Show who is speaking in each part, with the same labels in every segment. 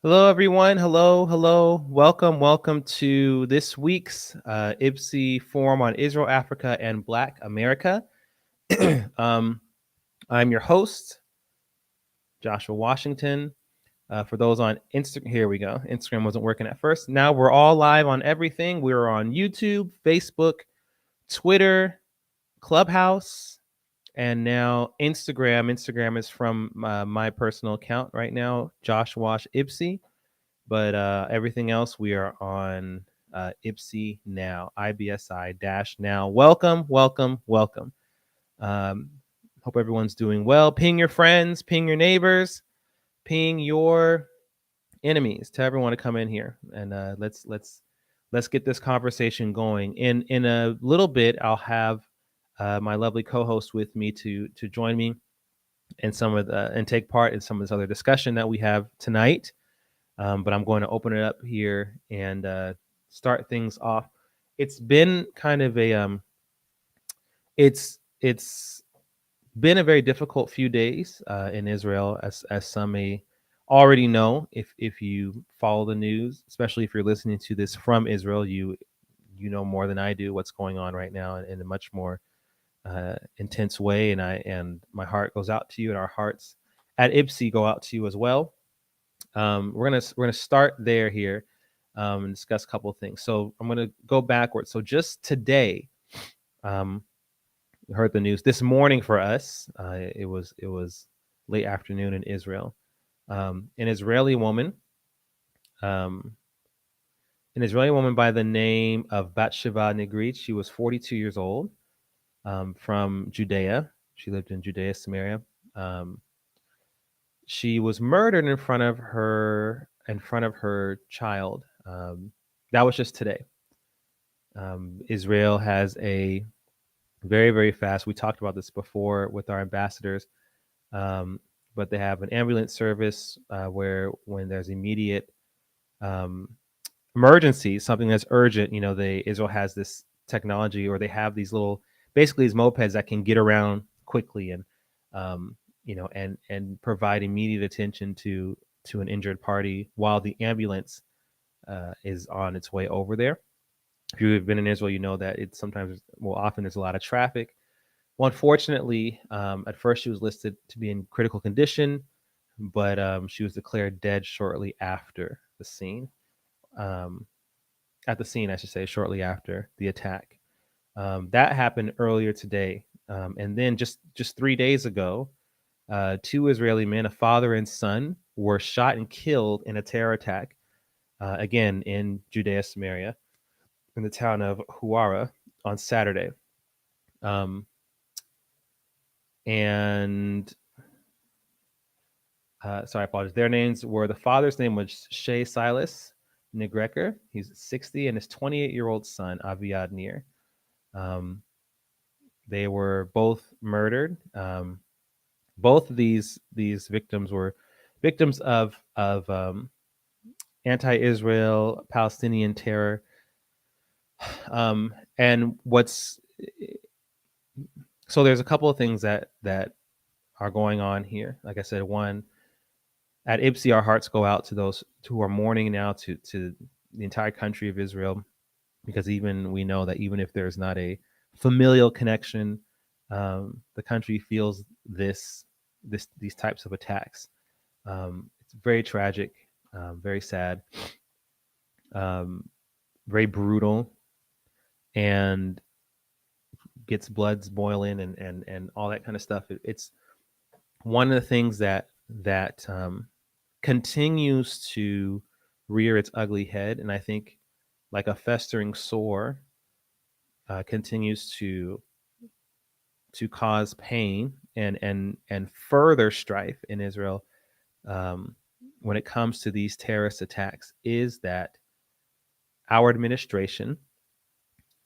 Speaker 1: Hello, everyone. Hello, hello. Welcome to this week's IBSI Forum on Israel, Africa, and Black America. um, I'm your host, Joshua Washington. For those on Instagram, here we go. Instagram wasn't working at first. Now we're all live on everything. We're on YouTube, Facebook, Twitter, Clubhouse, and now Instagram. Instagram is from my personal account right now, Josh Wash IBSI. But everything else, we are on IBSI now, IBSI dash now. Welcome, welcome, welcome. Um, Hope everyone's doing well. Ping your friends, ping your neighbors, ping your enemies. Tell everyone to come in here and let's get this conversation going. In a little bit, I'll have my lovely co-host with me to join me in some of the and take part in some of this other discussion that we have tonight. But I'm going to open it up here and start things off. It's been kind of a it's been a very difficult few days in Israel, as some may already know if you follow the news, especially if you're listening to this from Israel. You know more than I do what's going on right now in a much more intense way, and my heart goes out to you, and our hearts at IBSI go out to you as well. We're gonna start there here and discuss a couple of things. So I'm gonna go backwards. So just today, um, we heard the news this morning for us. It was late afternoon in Israel. An Israeli woman, um, an Israeli woman by the name of Batsheva Negrit. She was 42 years old, from Judea. She lived in Judea, Samaria. Um, she was murdered in front of her child. That was just today. Israel has a very, very fast. We talked about this before with our ambassadors, um, but they have an ambulance service where when there's immediate um, emergency, something that's urgent, Israel has this technology, or they have these little, basically these mopeds that can get around quickly and um, and provide immediate attention to an injured party while the ambulance is on its way over there. If you've been in Israel, you know that it's sometimes, well, often there's a lot of traffic. Well, unfortunately, at first she was listed to be in critical condition, but she was declared dead shortly after the scene. Um, at the scene, I should say, shortly after the attack. That happened earlier today, and then just 3 days ago, two Israeli men, a father and son, were shot and killed in a terror attack, again in Judea, Samaria, in the town of Huara on Saturday. Um, and Sorry, I apologize. Their names were, the father's name was Shea Silas Negreker. He's 60, and his 28-year-old son, Aviad Nir. Um, they were both murdered. Both of these victims were victims of anti-Israel Palestinian terror. And what's so there's a couple of things that are going on here. Like I said, one, at IBSI, our hearts go out to those who are mourning now, to the entire country of Israel, because even we know that even if there's not a familial connection, the country feels these types of attacks. It's very tragic, very sad, um, very brutal, and gets bloods boiling and all that kind of stuff. It's one of the things that continues to rear its ugly head, and I think, like a festering sore, continues to cause pain and further strife in Israel, um, when it comes to these terrorist attacks, is that our administration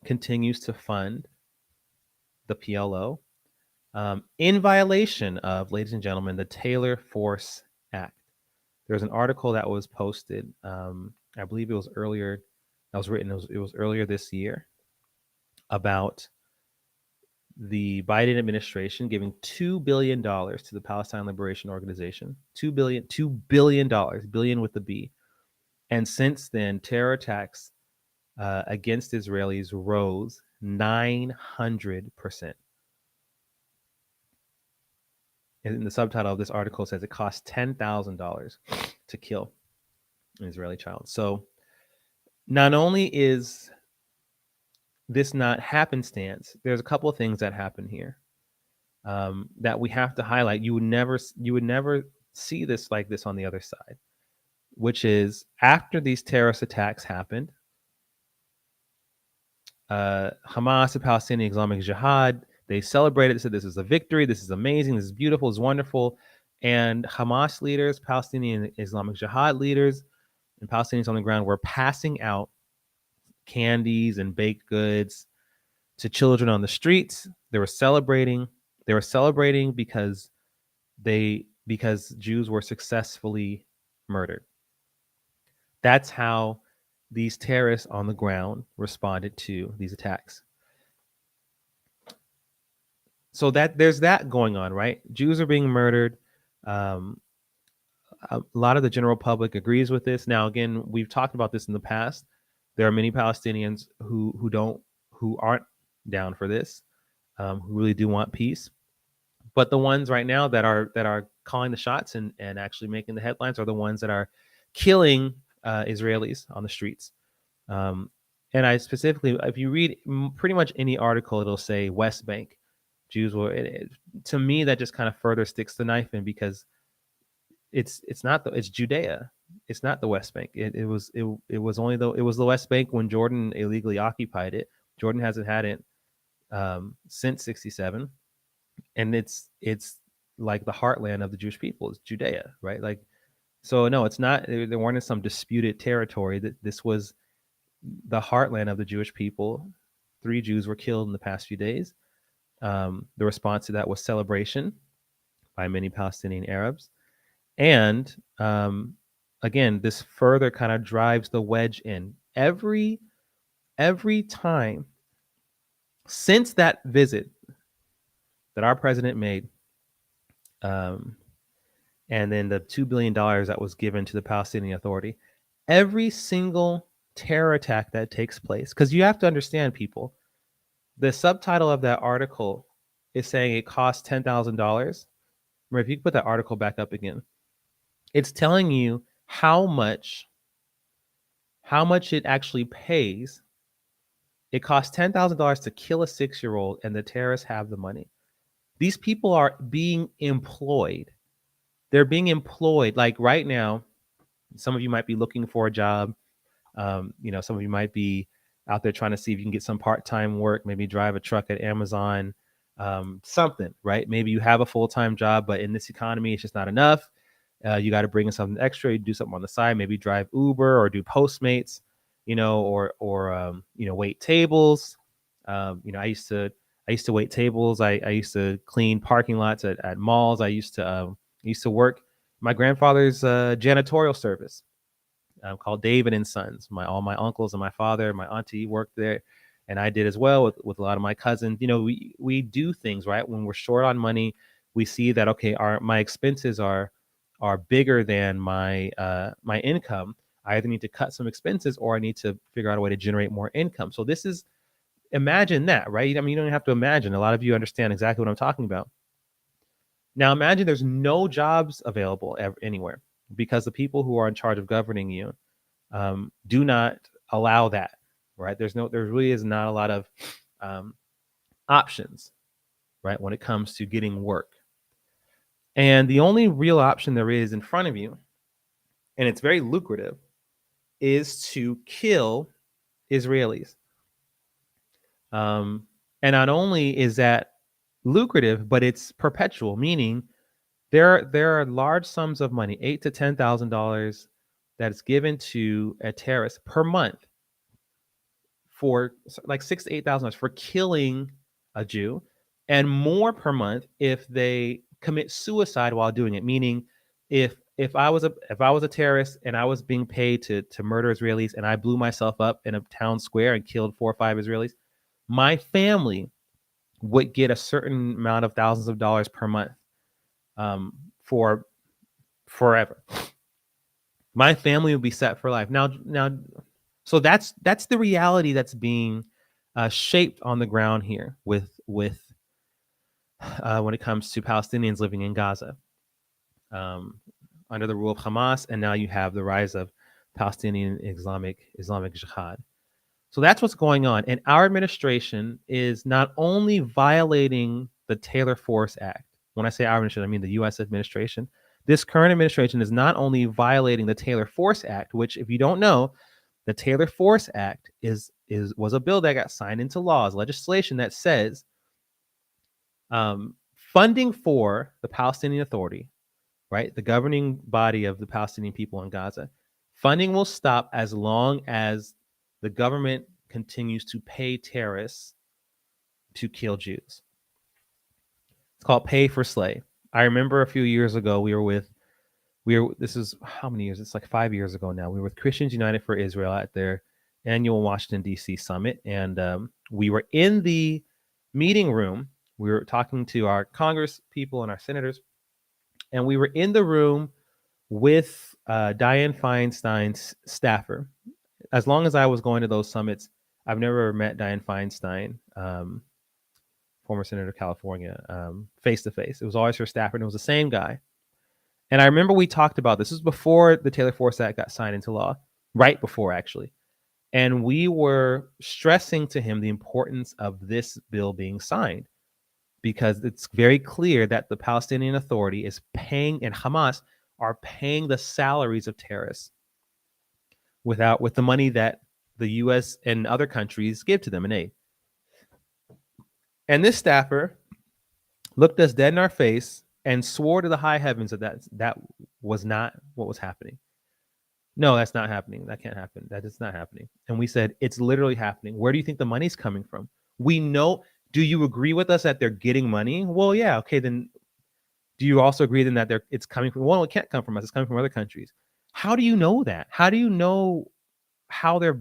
Speaker 1: continues to fund the PLO, in violation of, ladies and gentlemen, the Taylor Force Act. There's an article that was posted. I believe it was earlier. That was written. It was earlier this year, about the Biden administration giving $2 billion to the Palestine Liberation Organization. $2 billion, billion with the B. And since then, terror attacks against Israelis rose 900%. And the subtitle of this article says it costs $10,000 to kill an Israeli child. So not only is this not happenstance, there's a couple of things that happen here that we have to highlight. You would never see this like this on the other side, which is after these terrorist attacks happened, Hamas, the Palestinian Islamic Jihad, they celebrated, said this is a victory, this is amazing, this is beautiful, it's wonderful. And Hamas leaders, Palestinian Islamic Jihad leaders, and Palestinians on the ground were passing out candies and baked goods to children on the streets. They were celebrating. They were celebrating because Jews were successfully murdered. That's how these terrorists on the ground responded to these attacks. So that there's that going on, right? Jews are being murdered. A lot of the general public agrees with this. Now, again, we've talked about this in the past. There are many Palestinians who aren't down for this, who really do want peace. But the ones right now that are calling the shots and actually making the headlines are the ones that are killing Israelis on the streets. And I specifically, if you read pretty much any article, it'll say West Bank. Jews were. To me, that just kind of further sticks the knife in because it's Judea. It's not the West Bank. It was the West Bank when Jordan illegally occupied it. Jordan hasn't had it since '67, and it's like the heartland of the Jewish people. It's Judea, right? Like, so no, it's not. They weren't in some disputed territory. That this was the heartland of the Jewish people. 3 Jews were killed in the past few days. The response to that was celebration by many Palestinian Arabs. And again, this further kind of drives the wedge in. Every time since that visit that our president made, and then the $2 billion that was given to the Palestinian Authority, every single terror attack that takes place, because you have to understand, people, the subtitle of that article is saying it costs $10,000. If you put that article back up again, it's telling you how much it actually pays. It costs $10,000 to kill a 6-year-old, and the terrorists have the money. These people are being employed. They're being employed. Like right now, some of you might be looking for a job. Some of you might be out there trying to see if you can get some part-time work, maybe drive a truck at Amazon, something, right? Maybe you have a full-time job, but in this economy, it's just not enough. You got to bring in something extra. You do something on the side, maybe drive Uber or do Postmates, or wait tables. I used to wait tables. I used to clean parking lots at malls. I used to work my grandfather's janitorial service called David and Sons. All my uncles and my father, my auntie worked there, and I did as well with a lot of my cousins. We do things, right? When we're short on money, we see that okay, my expenses are bigger than my income. I either need to cut some expenses or I need to figure out a way to generate more income. So this is, imagine that, right? I mean, you don't have to imagine. A lot of you understand exactly what I'm talking about. Now imagine there's no jobs available anywhere because the people who are in charge of governing you do not allow that, right? There really is not a lot of options, right, when it comes to getting work. And the only real option there is in front of you, and it's very lucrative, is to kill Israelis. And not only is that lucrative, but it's perpetual, meaning there are large sums of money, $8,000 to $10,000, that is given to a terrorist per month for like $6,000 to $8,000 for killing a Jew, and more per month if they commit suicide while doing it. Meaning, if I was a terrorist and I was being paid to murder Israelis and I blew myself up in a town square and killed 4 or 5 Israelis, my family would get a certain amount of thousands of dollars per month for forever. My family would be set for life. Now, so that's the reality that's being shaped on the ground here with when it comes to Palestinians living in Gaza under the rule of Hamas, and now you have the rise of Palestinian Islamic Jihad. So that's what's going on, and our administration is not only violating the Taylor Force Act. When I say our administration, I mean the U.S. administration. This current administration is not only violating the Taylor Force Act, which, if you don't know, the Taylor Force Act was a bill that got signed into law, legislation that says funding for the Palestinian Authority, right, the governing body of the Palestinian people in Gaza, funding will stop as long as the government continues to pay terrorists to kill Jews. It's called pay for slay. I remember a few years ago this is how many years? It's like 5 years ago now. We were with Christians United for Israel at their annual Washington, D.C. summit. And we were in the meeting room. We were talking to our Congress people and our senators. And we were in the room with Dianne Feinstein's staffer. As long as I was going to those summits, I've never met Dianne Feinstein, former senator of California, face to face. It was always her staffer, and it was the same guy. And I remember we talked about this. This was before the Taylor Force Act got signed into law, right before, actually. And we were stressing to him the importance of this bill being signed, because it's very clear that the Palestinian Authority is paying, and Hamas are paying the salaries of terrorists with the money that the U.S. and other countries give to them in aid. And this staffer looked us dead in our face and swore to the high heavens that was not what was happening. No, that's not happening. That can't happen. That is not happening. And we said, it's literally happening. Where do you think the money's coming from? We know. Do you agree with us that they're getting money? Well, yeah. Okay, then do you also agree then that it's coming from? Well, it can't come from us. It's coming from other countries. How do you know that? How do you know how their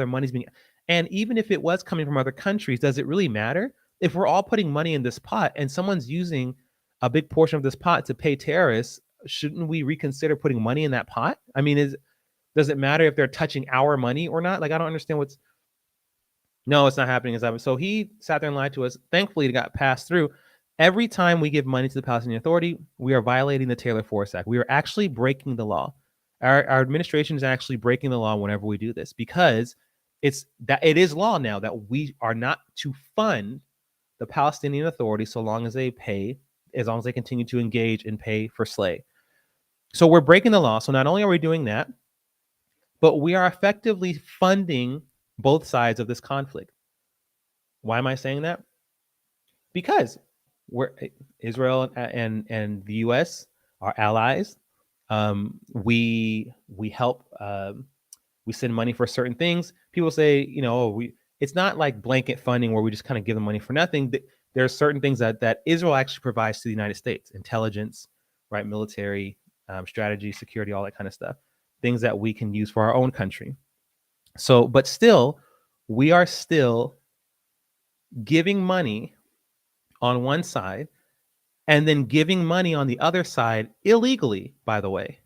Speaker 1: money's being? And even if it was coming from other countries, does it really matter? If we're all putting money in this pot and someone's using a big portion of this pot to pay terrorists, shouldn't we reconsider putting money in that pot? I mean, does it matter if they're touching our money or not? Like, I don't understand no, it's not happening. So he sat there and lied to us. Thankfully, it got passed through. Every time we give money to the Palestinian Authority, we are violating the Taylor Force Act. We are actually breaking the law. Our administration is actually breaking the law whenever we do this, because it is law now that we are not to fund the Palestinian Authority so long as they continue to engage and pay for slay. So we're breaking the law. So not only are we doing that, but we are effectively funding both sides of this conflict. Why am I saying that? Because Israel and the U.S. are allies. We help. We send money for certain things. People say, it's not like blanket funding where we just kind of give them money for nothing. There are certain things that Israel actually provides to the United States: intelligence, right, military, strategy, security, all that kind of stuff. Things that we can use for our own country. So, but still, we are still giving money on one side and then giving money on the other side illegally, by the way.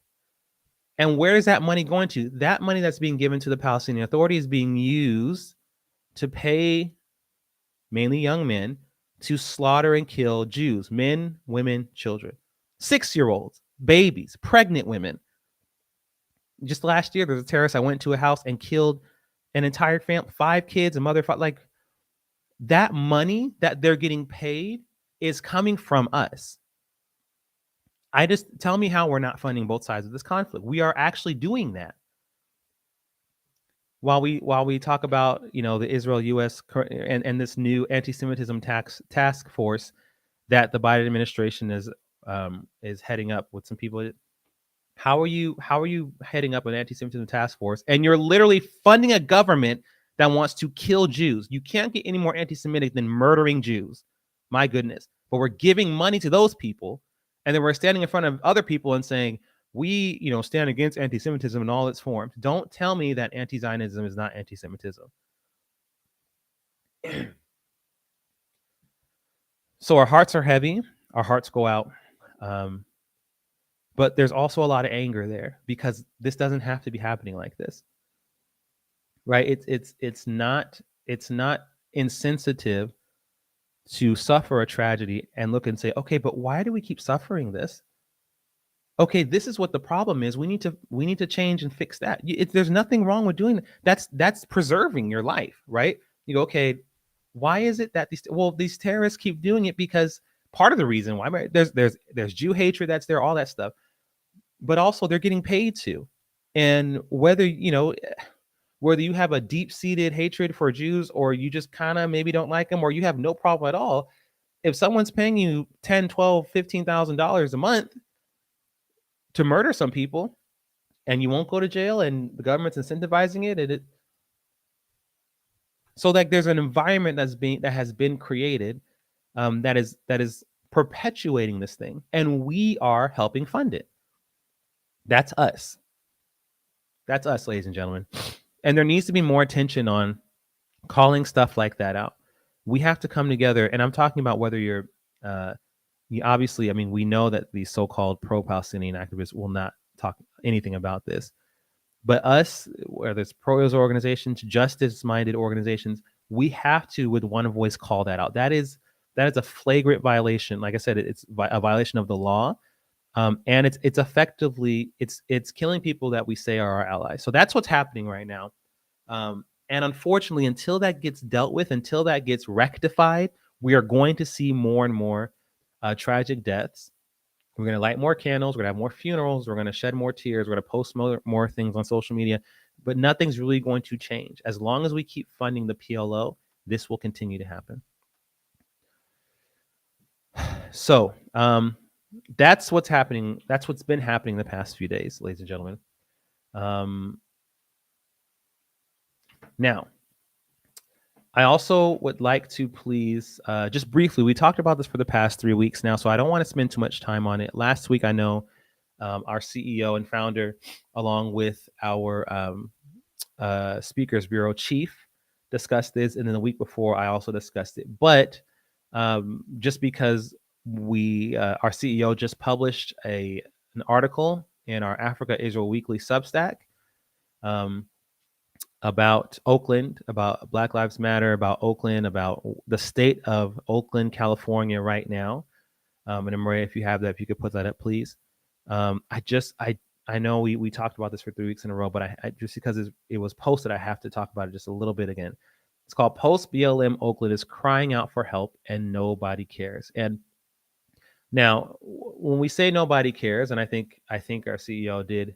Speaker 1: And where is that money going to? That money that's being given to the Palestinian Authority is being used to pay mainly young men to slaughter and kill Jews, men, women, children, 6-year-olds, babies, pregnant women. Just last year, there's a terrorist. I went to a house and killed an entire family, 5 kids, a mother. Like, that money that they're getting paid is coming from us. Tell me how we're not funding both sides of this conflict. We are actually doing that. While we talk about, the Israel-U.S. and this new anti-Semitism task force that the Biden administration is heading up with some people. How are you heading up an anti-Semitism task force and you're literally funding a government that wants to kill Jews? You can't get any more anti-Semitic than murdering Jews. My goodness. But we're giving money to those people, and then we're standing in front of other people and saying, we, stand against anti-Semitism in all its forms. Don't tell me that anti-Zionism is not anti-Semitism. So our hearts are heavy. Our hearts go out. Um, but there's also a lot of anger there because this doesn't have to be happening like this, right? It's not insensitive to suffer a tragedy and look and say, okay, but why do we keep suffering this? Okay, this is what the problem is. We need to change and fix that. There's nothing wrong with doing that. That's preserving your life, right? You go, okay, why is it that these terrorists keep doing it? Because part of the reason why, right, there's Jew hatred that's there, all that stuff, but also they're getting paid to, and whether you have a deep seated hatred for Jews or you just kind of maybe don't like them or you have no problem at all, if someone's paying you 10, 12, $15,000 a month to murder some people and you won't go to jail and the government's incentivizing it, so like there's an environment that has been created, that is perpetuating this thing, and we are helping fund it. That's us. That's us, ladies and gentlemen. And there needs to be more attention on calling stuff like that out. We have to come together, and I'm talking about whether you obviously, I mean, we know that these so-called pro-Palestinian activists will not talk anything about this. But us, whether it's pro-Israel organizations, justice-minded organizations, we have to, with one voice, call that out. That is a flagrant violation. Like I said, it's a violation of the law, and it's effectively it's killing people that we say are our allies. So that's what's happening right now. And unfortunately, until that gets dealt with, until that gets rectified, we are going to see more and more tragic deaths. We're going to light more candles. We're going to have more funerals. We're going to shed more tears. We're going to post more things on social media. But nothing's really going to change. As long as we keep funding the PLO, this will continue to happen. So that's what's happening. That's what's been happening the past few days, ladies and gentlemen. Now, I also would like to please, just briefly, we talked about this for the past 3 weeks now, so I don't want to spend too much time on it. Last week, I know our CEO and founder, along with our Speakers Bureau chief, discussed this, and then the week before, I also discussed it. But just because our CEO just published an article in our Africa Israel Weekly Substack, about Oakland, about Black Lives Matter, about Oakland, about the state of Oakland, California right now. And Maria, if you have that, if you could put that up, please. I know we talked about this for 3 weeks in a row, but I just because it was posted, I have to talk about it just a little bit again. It's called Post BLM Oakland is crying out for help and nobody cares. And now, when we say nobody cares, and I think our CEO did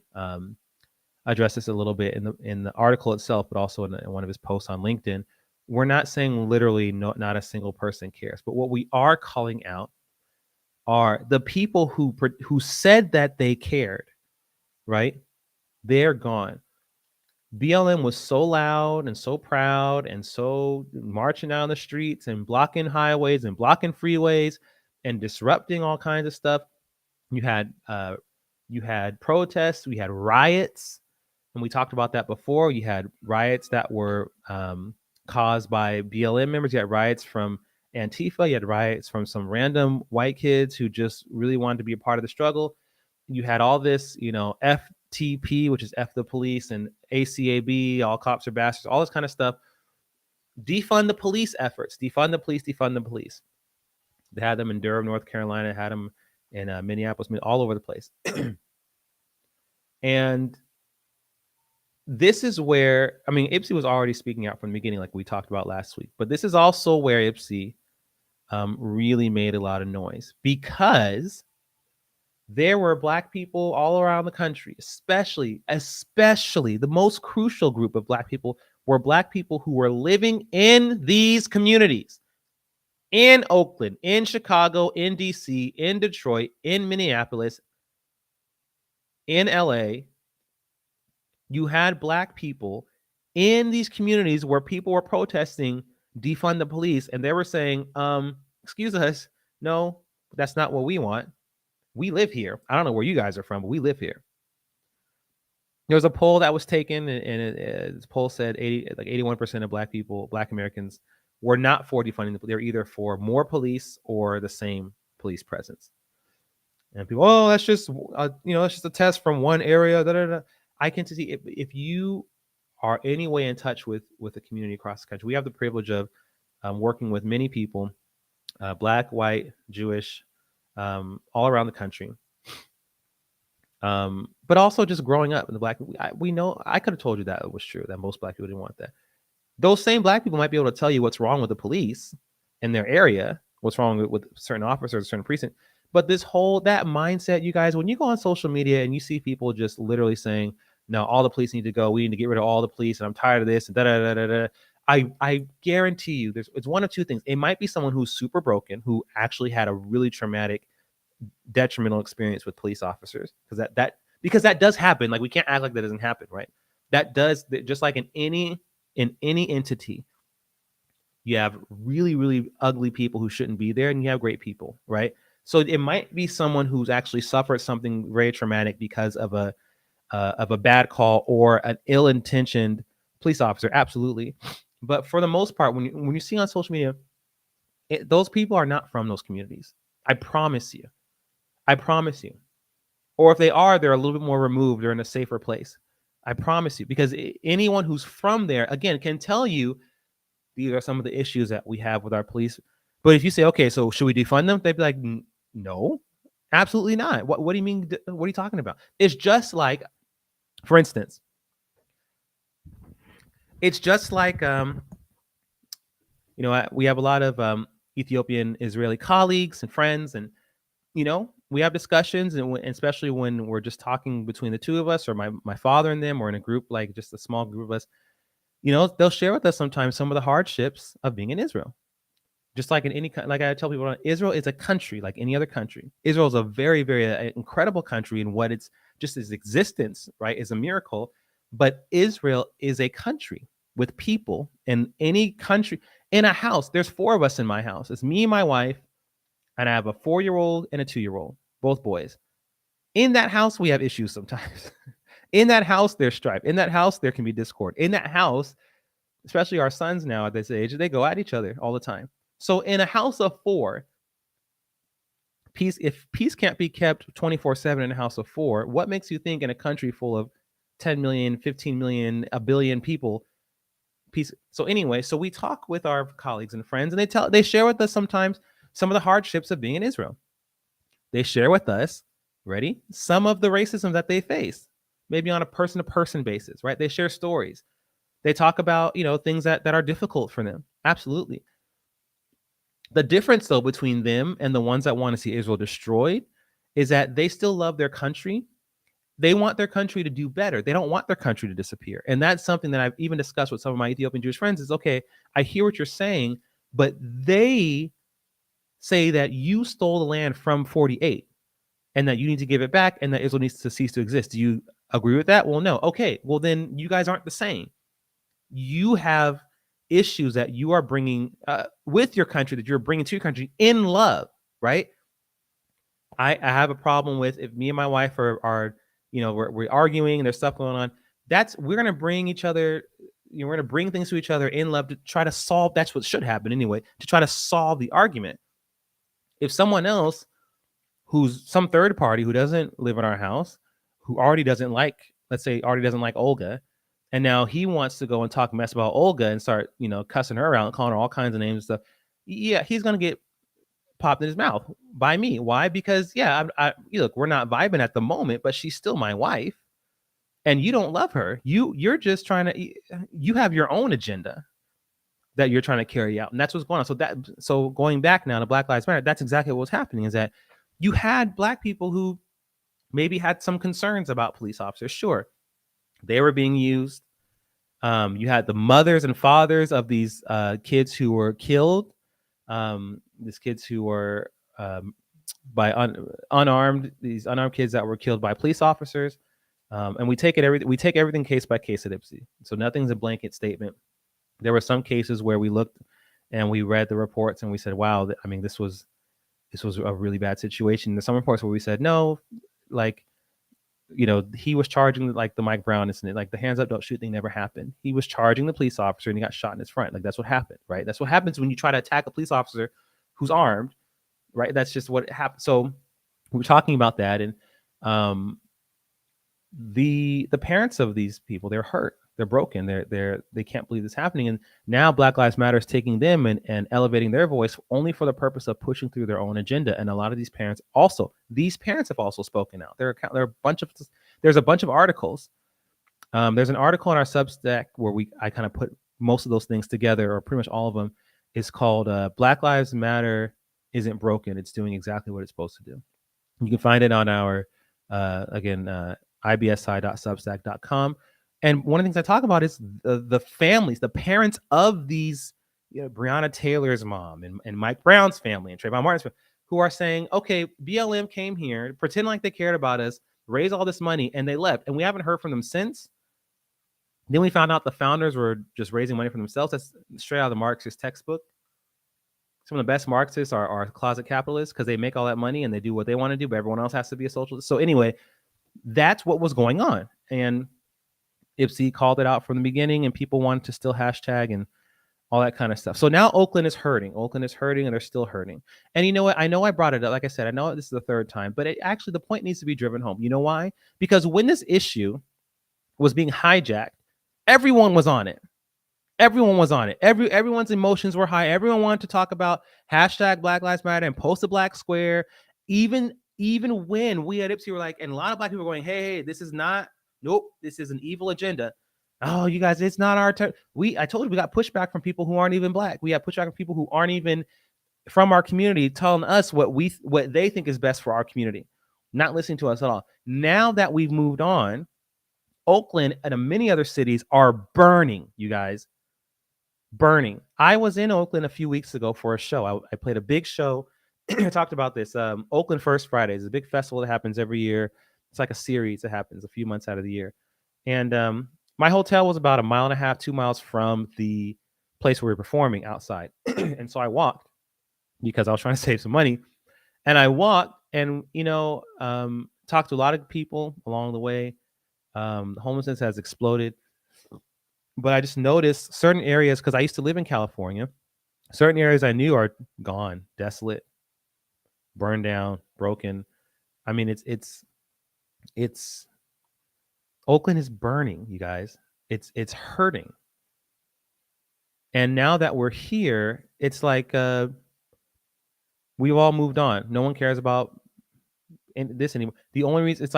Speaker 1: address this a little bit in the article itself, but also in one of his posts on LinkedIn. We're not saying literally not a single person cares, but what we are calling out are the people who said that they cared, right? They're gone. BLM was so loud and so proud and so marching down the streets and blocking highways and blocking freeways and disrupting all kinds of stuff. You had protests, we had riots, and we talked about that before. You had riots that were caused by BLM members. You had riots from Antifa. You had riots from some random white kids who just really wanted to be a part of the struggle. You had all this, FTP, which is F the police, and ACAB, all cops are bastards, all this kind of stuff. Defund the police efforts. Defund the police. Defund the police. They had them in Durham, North Carolina. Had them in Minneapolis, all over the place. And this is where, I mean, Ipsy was already speaking out from the beginning, like we talked about last week. But this is also where Ipsy really made a lot of noise, because there were Black people all around the country, especially the most crucial group of Black people were Black people who were living in these communities, in Oakland, in Chicago, in DC, in Detroit, in Minneapolis, in LA. You had Black people in these communities where people were protesting defund the police, and they were saying, excuse us, no, that's not what we want. We live here. I don't know where you guys are from, but we live here. There was a poll that was taken, and this poll said 81% of Black Americans were not for defunding they're either for more police or the same police presence. And people, oh, that's just that's just a test from one area. Da, da, da. I can see if you are any way in touch with the community across the country. We have the privilege of working with many people, Black, white, Jewish, all around the country. But also just growing up in the Black, we know, I could have told you that it was true, that most Black people didn't want that. Those same Black people might be able to tell you what's wrong with the police in their area, what's wrong with certain officers, certain precinct. But that mindset, you guys, when you go on social media and you see people just literally saying, no, all the police need to go. We need to get rid of all the police. And I'm tired of this. And da da da da da. I guarantee you, it's one of two things. It might be someone who's super broken, who actually had a really traumatic, detrimental experience with police officers, because that does happen. Like, we can't act like that doesn't happen, right? That does, just like in any entity, you have really, really ugly people who shouldn't be there, and you have great people, right? So it might be someone who's actually suffered something very traumatic because of a bad call or an ill-intentioned police officer, absolutely. But for the most part, when you see on social media, those people are not from those communities. I promise you. Or if they are, they're a little bit more removed. They're in a safer place. I promise you, because anyone who's from there, again, can tell you these are some of the issues that we have with our police. But if you say, okay, so should we defund them? They'd be like, no, absolutely not. What do you mean? What are you talking about? It's just like, for instance, it's just like, we have a lot of Ethiopian Israeli colleagues and friends, and we have discussions, and especially when we're just talking between the two of us, or my father and them, or in a group, like just a small group of us, they'll share with us sometimes some of the hardships of being in Israel. Just like in like I tell people, Israel is a country like any other country. Israel is a very, very incredible country, and what it's just its existence, right, is a miracle. But Israel is a country with people. In any country, in a house, there's 4 of us in my house. It's me and my wife, and I have a 4-year-old and a 2-year-old, both boys. In that house, we have issues sometimes. In that house, there's strife. In that house, there can be discord. In that house, especially our sons now at this age, they go at each other all the time. So in a house of 4, if peace can't be kept 24/7 in a house of 4, what makes you think in a country full of 10 million, 15 million, a billion people, peace? So anyway, so we talk with our colleagues and friends, and they share with us sometimes some of the hardships of being in Israel. They share with us, ready, some of the racism that they face, maybe on a person-to-person basis, right? They share stories. They talk about, things that are difficult for them. Absolutely. The difference, though, between them and the ones that want to see Israel destroyed is that they still love their country. They want their country to do better. They don't want their country to disappear. And that's something that I've even discussed with some of my Ethiopian Jewish friends is, okay, I hear what you're saying, but they say that you stole the land from 48 and that you need to give it back and that Israel needs to cease to exist. Do you agree with that? Well, no. Okay, well, then you guys aren't the same. You have issues that you are bringing with your country, that you're bringing to your country in love, right? I have a problem with if me and my wife are we're arguing and there's stuff going on. We're going to bring each other, we're going to bring things to each other in love to try to solve. That's what should happen anyway, to try to solve the argument. If someone else who's some third party who doesn't live in our house, who already doesn't like, let's say already doesn't like Olga, and now he wants to go and talk mess about Olga and start, cussing her out and calling her all kinds of names and stuff. Yeah, he's going to get popped in his mouth by me. Why? Because, look, we're not vibing at the moment, but she's still my wife. And you don't love her. You're just trying to, you have your own agenda that you're trying to carry out. And that's what's going on. So going back now to Black Lives Matter, that's exactly what was happening, is that you had Black people who maybe had some concerns about police officers. Sure, they were being used. You had the mothers and fathers of these kids who were killed. These kids who were by unarmed kids that were killed by police officers. And we take everything case by case at IPSI. So nothing's a blanket statement. There were some cases where we looked and we read the reports and we said, wow, this was a really bad situation. There's some reports where we said, no, like he was charging like the Mike Brown incident, like the hands up, don't shoot thing never happened. He was charging the police officer and he got shot in his front. Like that's what happened, right? That's what happens when you try to attack a police officer who's armed, right? That's just what happened. So we were talking about that, and the parents of these people, they're hurt, they're broken, they can't believe this happening, and now Black Lives Matter is taking them and elevating their voice only for the purpose of pushing through their own agenda. And a lot of these parents have also spoken out. There's a bunch of articles. There's an article on our Substack where I kind of put most of those things together, or pretty much all of them. It's called Black Lives Matter Isn't Broken, It's Doing Exactly What It's Supposed to do. You can find it on our ibsi.substack.com. And one of the things I talk about is the families, the parents of these, Breonna Taylor's mom and Mike Brown's family and Trayvon Martin's family, who are saying, okay, BLM came here, pretend like they cared about us, raised all this money, and they left. And we haven't heard from them since. Then we found out the founders were just raising money for themselves. That's straight out of the Marxist textbook. Some of the best Marxists are closet capitalists because they make all that money and they do what they want to do, but everyone else has to be a socialist. So anyway, that's what was going on. And Ipsy called it out from the beginning, and people wanted to still hashtag and all that kind of stuff. So now Oakland is hurting. Oakland is hurting, and they're still hurting. And you know what? I know I brought it up. Like I said, I know this is the third time, but actually the point needs to be driven home. You know why? Because when this issue was being hijacked, everyone was on it. Everyone was on it. Everyone's emotions were high. Everyone wanted to talk about hashtag Black Lives Matter and post a black square. Even when we at Ipsy were like, and a lot of black people were going, hey, this is not, nope, this is an evil agenda. Oh, you guys, it's not our turn. I told you we got pushback from people who aren't even black. We have pushback from people who aren't even from our community, telling us what they think is best for our community, not listening to us at all. Now that we've moved on, Oakland and many other cities are burning, you guys. Burning. I was in Oakland a few weeks ago for a show. I played a big show. I talked about this. Oakland First Friday is a big festival that happens every year. It's like a series that happens a few months out of the year. And my hotel was about 1.5 miles, 2 miles from the place where we were performing outside. And so I walked because I was trying to save some money. And I walked and, talked to a lot of people along the way. Homelessness has exploded. But I just noticed certain areas, because I used to live in California, certain areas I knew are gone, desolate, burned down, broken. I mean, it's Oakland is burning, you guys. It's hurting. And now that we're here, it's like we've all moved on. No one cares about this anymore. The only reason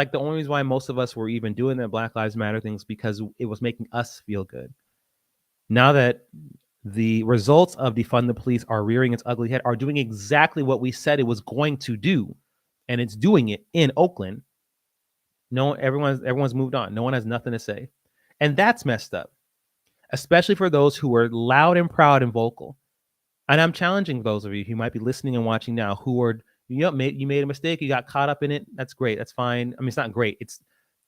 Speaker 1: why most of us were even doing the Black Lives Matter things, because it was making us feel good. Now that the results of defund the police are rearing its ugly head, are doing exactly what we said it was going to do, and it's doing it in Oakland. No, everyone's moved on. No one has nothing to say, and that's messed up, especially for those who were loud and proud and vocal. And I'm challenging those of you who might be listening and watching now who are, you made a mistake, you got caught up in it. That's great. That's fine. I mean, it's not great.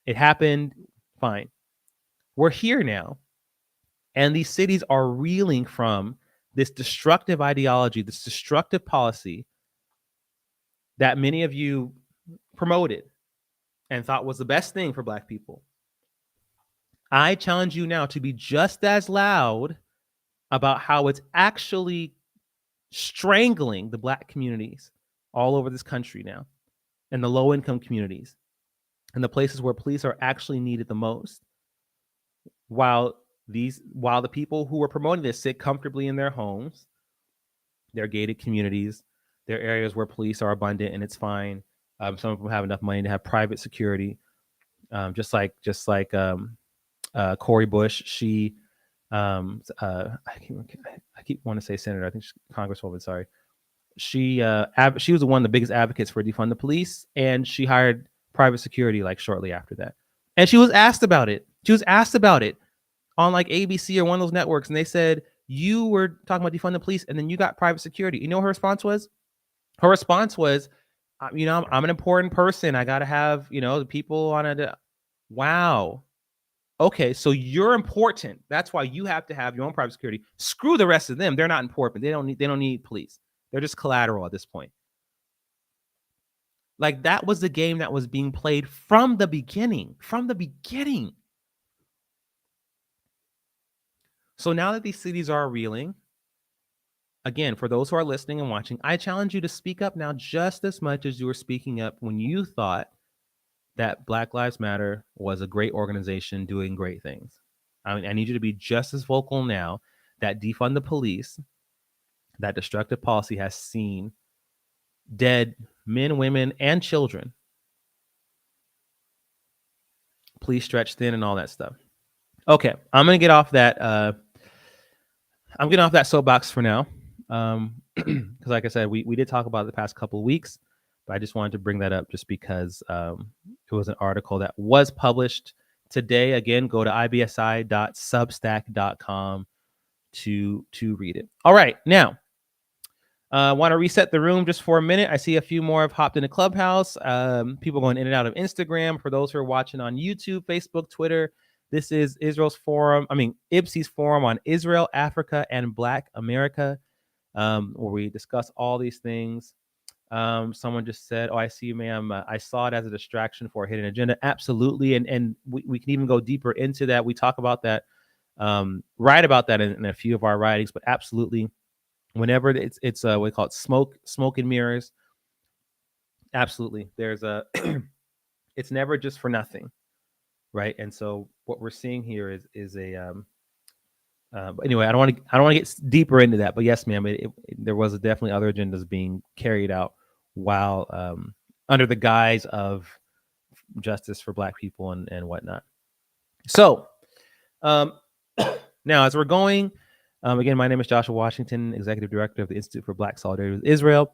Speaker 1: It happened. Fine. We're here now. And these cities are reeling from this destructive ideology, this destructive policy that many of you promoted and thought was the best thing for Black people. I challenge you now to be just as loud about how it's actually strangling the Black communities all over this country now, and the low-income communities, and the places where police are actually needed the most, while the people who are promoting this sit comfortably in their homes, their gated communities, their areas where police are abundant and it's fine. Some of them have enough money to have private security, just like Cori Bush. She, I keep wanting to say senator. I think she's congresswoman. Sorry. She was one of the biggest advocates for defund the police, and she hired private security like shortly after that. And she was asked about it. On like ABC or one of those networks, and they said, you were talking about defund the police, and then you got private security. You know what her response was? Her response was, I'm an important person. I got to have, the people on it. Wow. Okay, so you're important. That's why you have to have your own private security. Screw the rest of them. They're not important. They don't need police. They're just collateral at this point. Like, that was the game that was being played from the beginning. From the beginning. So now that these cities are reeling, again, for those who are listening and watching, I challenge you to speak up now just as much as you were speaking up when you thought that Black Lives Matter was a great organization doing great things. I need you to be just as vocal now that defund the police, that destructive policy has seen dead men, women, and children. Please stretch thin and all that stuff. Okay, I'm gonna get off that. I'm getting off that soapbox for now, because, like I said, we did talk about it the past couple of weeks, but I just wanted to bring that up just because it was an article that was published today. Again, go to ibsi.substack.com to read it. All right, now I want to reset the room just for a minute. I see a few more have hopped into Clubhouse. People going in and out of Instagram. For those who are watching on YouTube, Facebook, Twitter, this is Israel's forum. IPSI's forum on Israel, Africa, and Black America, where we discuss all these things. Someone just said, "Oh, I see you, ma'am. I saw it as a distraction for a hidden agenda." Absolutely, and we can even go deeper into that. We talk about that, write about that in a few of our writings, but absolutely. Whenever it's we call it smoke and mirrors. Absolutely, there's a it's never just for nothing, right? And so what we're seeing here is a but anyway, I don't want to get deeper into that, but yes, ma'am, there was definitely other agendas being carried out while under the guise of justice for Black people and whatnot. So now, as we're going. Again, my name is Joshua Washington, Executive Director of the Institute for Black Solidarity with Israel.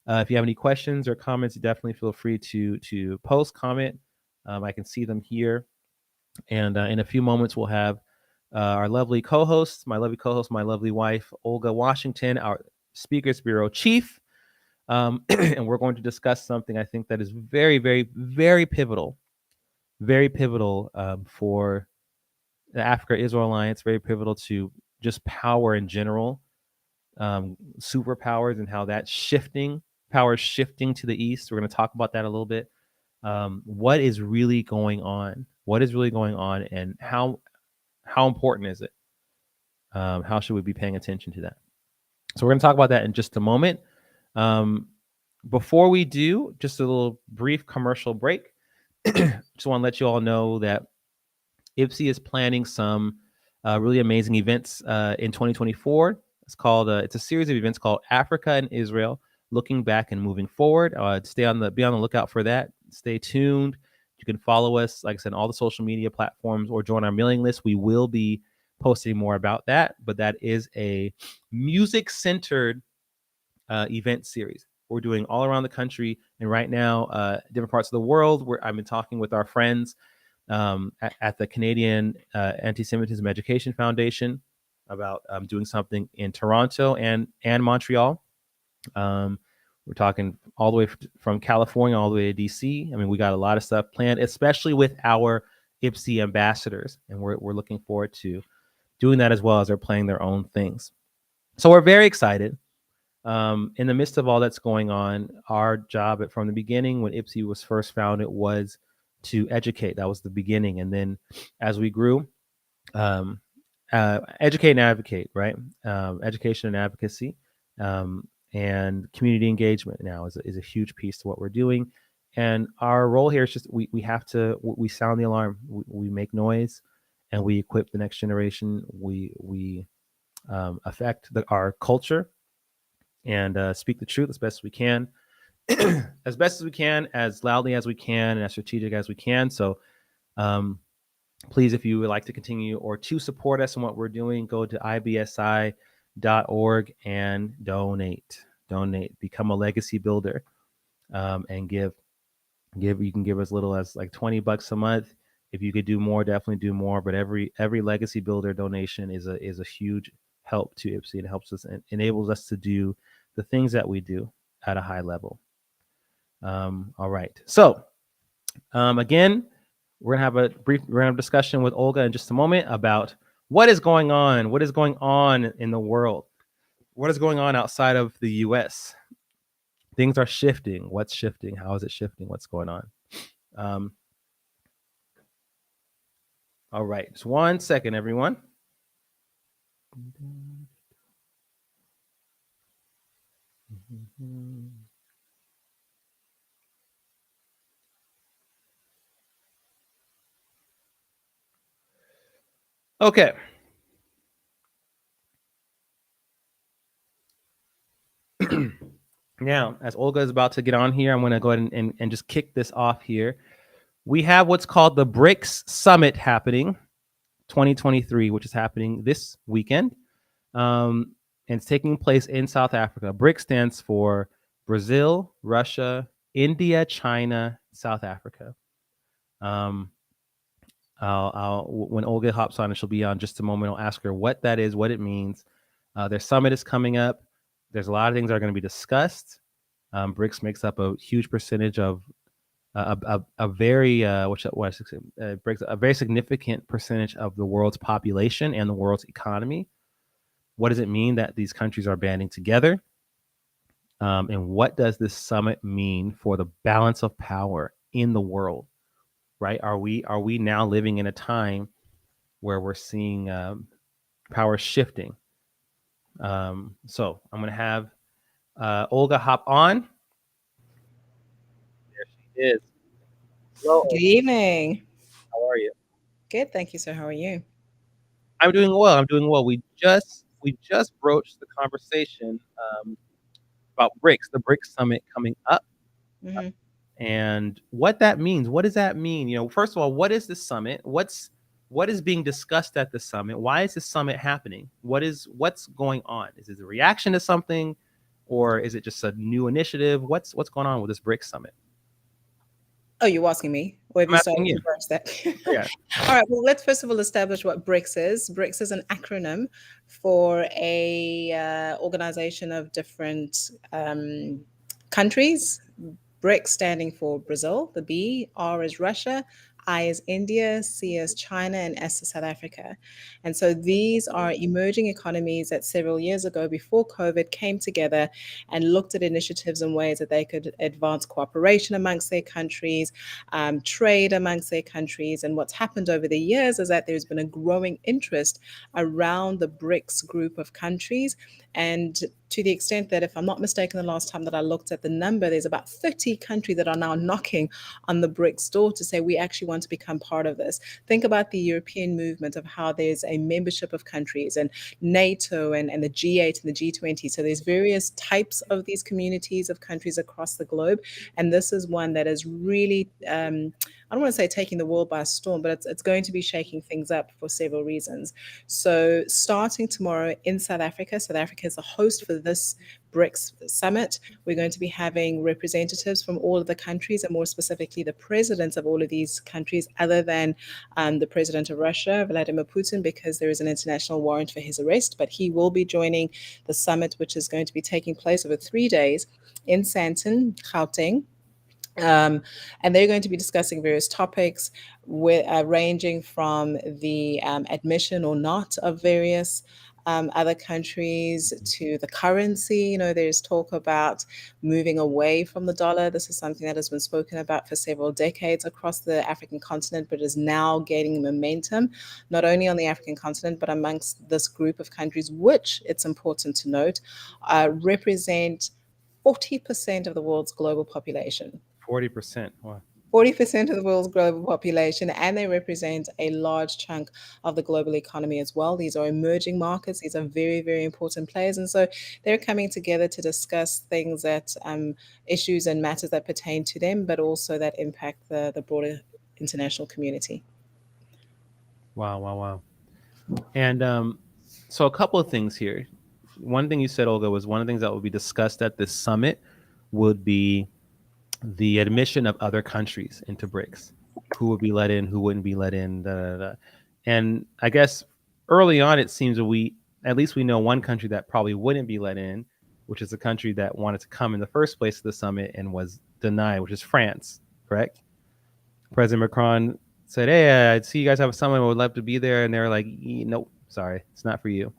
Speaker 1: If you have any questions or comments, definitely feel free to post, comment. I can see them here. And in a few moments, we'll have our lovely co-host, my lovely wife, Olga Washington, our Speakers Bureau Chief. And we're going to discuss something I think that is very, very, very pivotal for the Africa-Israel Alliance, very pivotal to just power in general, superpowers, and how that's shifting, power shifting to the east. We're going to talk about that a little bit. What is really going on? And how important is it? How should we be paying attention to that? So we're going to talk about that in just a moment. Before we do, just a little brief commercial break. Just want to let you all know that IPSI is planning some really amazing events in 2024. It's a series of events called Africa and Israel, Looking Back and Moving Forward. Be on the lookout for that. Stay tuned. You can follow us, like I said, on all the social media platforms or join our mailing list. We will be posting more about that, but that is a music-centered event series we're doing all around the country, and right now, different parts of the world. Where I've been talking with our friends at the Canadian Anti-Semitism Education Foundation about doing something in Toronto and Montreal. We're talking all the way from California all the way to DC. We got a lot of stuff planned, especially with our IPSI ambassadors, and we're looking forward to doing that as well as they're playing their own things. So we're very excited. In the midst of all that's going on, our job from the beginning when IPSI was first founded was to educate. That was the beginning. And then as we grew, educate and advocate, right? Education and advocacy and community engagement now is a huge piece to what we're doing. And our role here is just we have to, we sound the alarm, we make noise, and we equip the next generation. We affect our culture and speak the truth as best as we can. As loudly as we can, and as strategic as we can. So please, if you would like to continue or to support us in what we're doing, go to ibsi.org and donate. Become a legacy builder, and give. You can give as little as like $20 a month. If you could do more, definitely do more. But every legacy builder donation is a huge help to IPSI, and helps us and enables us to do the things that we do at a high level. All right. So again, we're gonna have a brief discussion with Olga in just a moment about what is going on in the world, what is going on outside of the U.S. things are shifting. What's shifting? How is it shifting? What's going on? All right, just 1 second, everyone. Okay. Now, as Olga is about to get on here, I'm going to go ahead and just kick this off here. We have what's called the BRICS Summit happening 2023, which is happening this weekend. And it's taking place in South Africa. BRICS stands for Brazil, Russia, India, China, South Africa. When Olga hops on, and she'll be on just a moment, I'll ask her what that is, what it means. Their summit is coming up. There's a lot of things that are going to be discussed. BRICS makes up a huge percentage of a very breaks a very significant percentage of the world's population and the world's economy. What does it mean that these countries are banding together? And what does this summit mean for the balance of power in the world? Right? Are we now living in a time where we're seeing power shifting? So I'm going to have Olga hop on. There she is. Hello,
Speaker 2: Good evening.
Speaker 1: how are you?
Speaker 2: Good, thank you, sir. How are you?
Speaker 1: I'm doing well. I'm doing well. We just broached the conversation about BRICS, the BRICS summit coming up,
Speaker 2: Hmm.
Speaker 1: and what that means. What does that mean? First of all, what is the summit? What is being discussed at the summit? Why is this summit happening? What's going on? Is it a reaction to something, or is it just a new initiative? What's going on with this BRICS summit?
Speaker 2: Oh, you're asking me, or have
Speaker 1: I'm
Speaker 2: you
Speaker 1: asking
Speaker 2: started
Speaker 1: you.
Speaker 2: to broach that?
Speaker 1: Yeah.
Speaker 2: All right. Well, let's first of all establish what BRICS is. BRICS is an acronym for a organization of different countries. BRICS standing for Brazil, the B, R is Russia, I is India, C is China, and S is South Africa. And so these are emerging economies that several years ago, before COVID, came together and looked at initiatives and ways that they could advance cooperation amongst their countries, trade amongst their countries. And what's happened over the years is that there's been a growing interest around the BRICS group of countries. And to the extent that, if I'm not mistaken, the last time that I looked at the number, there's about 30 countries that are now knocking on the BRICS door to say, we actually want to become part of this. Think about the European movement of how there's a membership of countries, and NATO, and the G8 and the G20. So there's various types of these communities of countries across the globe. And this is one that is really, I don't want to say taking the world by storm, but it's going to be shaking things up for several reasons. So starting tomorrow in South Africa, South Africa is the host for this BRICS summit. We're going to be having representatives from all of the countries, and more specifically the presidents of all of these countries, other than the president of Russia, Vladimir Putin, because there is an international warrant for his arrest. But he will be joining the summit, which is going to be taking place over 3 days in Sandton, Gauteng. And they're going to be discussing various topics, ranging from the admission or not of various other countries to the currency. There's talk about moving away from the dollar. This is something that has been spoken about for several decades across the African continent, but is now gaining momentum, not only on the African continent, but amongst this group of countries, which, it's important to note, represent 40% of the world's global population.
Speaker 1: 40%. Wow.
Speaker 2: 40% of the world's global population, and they represent a large chunk of the global economy as well. These are emerging markets. These are very, very important players. And so they're coming together to discuss things that, issues and matters that pertain to them, but also that impact the broader international community.
Speaker 1: Wow. Wow. Wow. And so a couple of things here. One thing you said, Olga, was one of the things that will be discussed at this summit would be the admission of other countries into BRICS. Who would be let in, who wouldn't be let in, da, da, da. And I guess early on, it seems that at least we know one country that probably wouldn't be let in, which is a country that wanted to come in the first place to the summit and was denied, which is France, correct? President Macron said, "Hey, I see you guys have a summit. I would love to be there," and they're like, "Nope, sorry, it's not for you."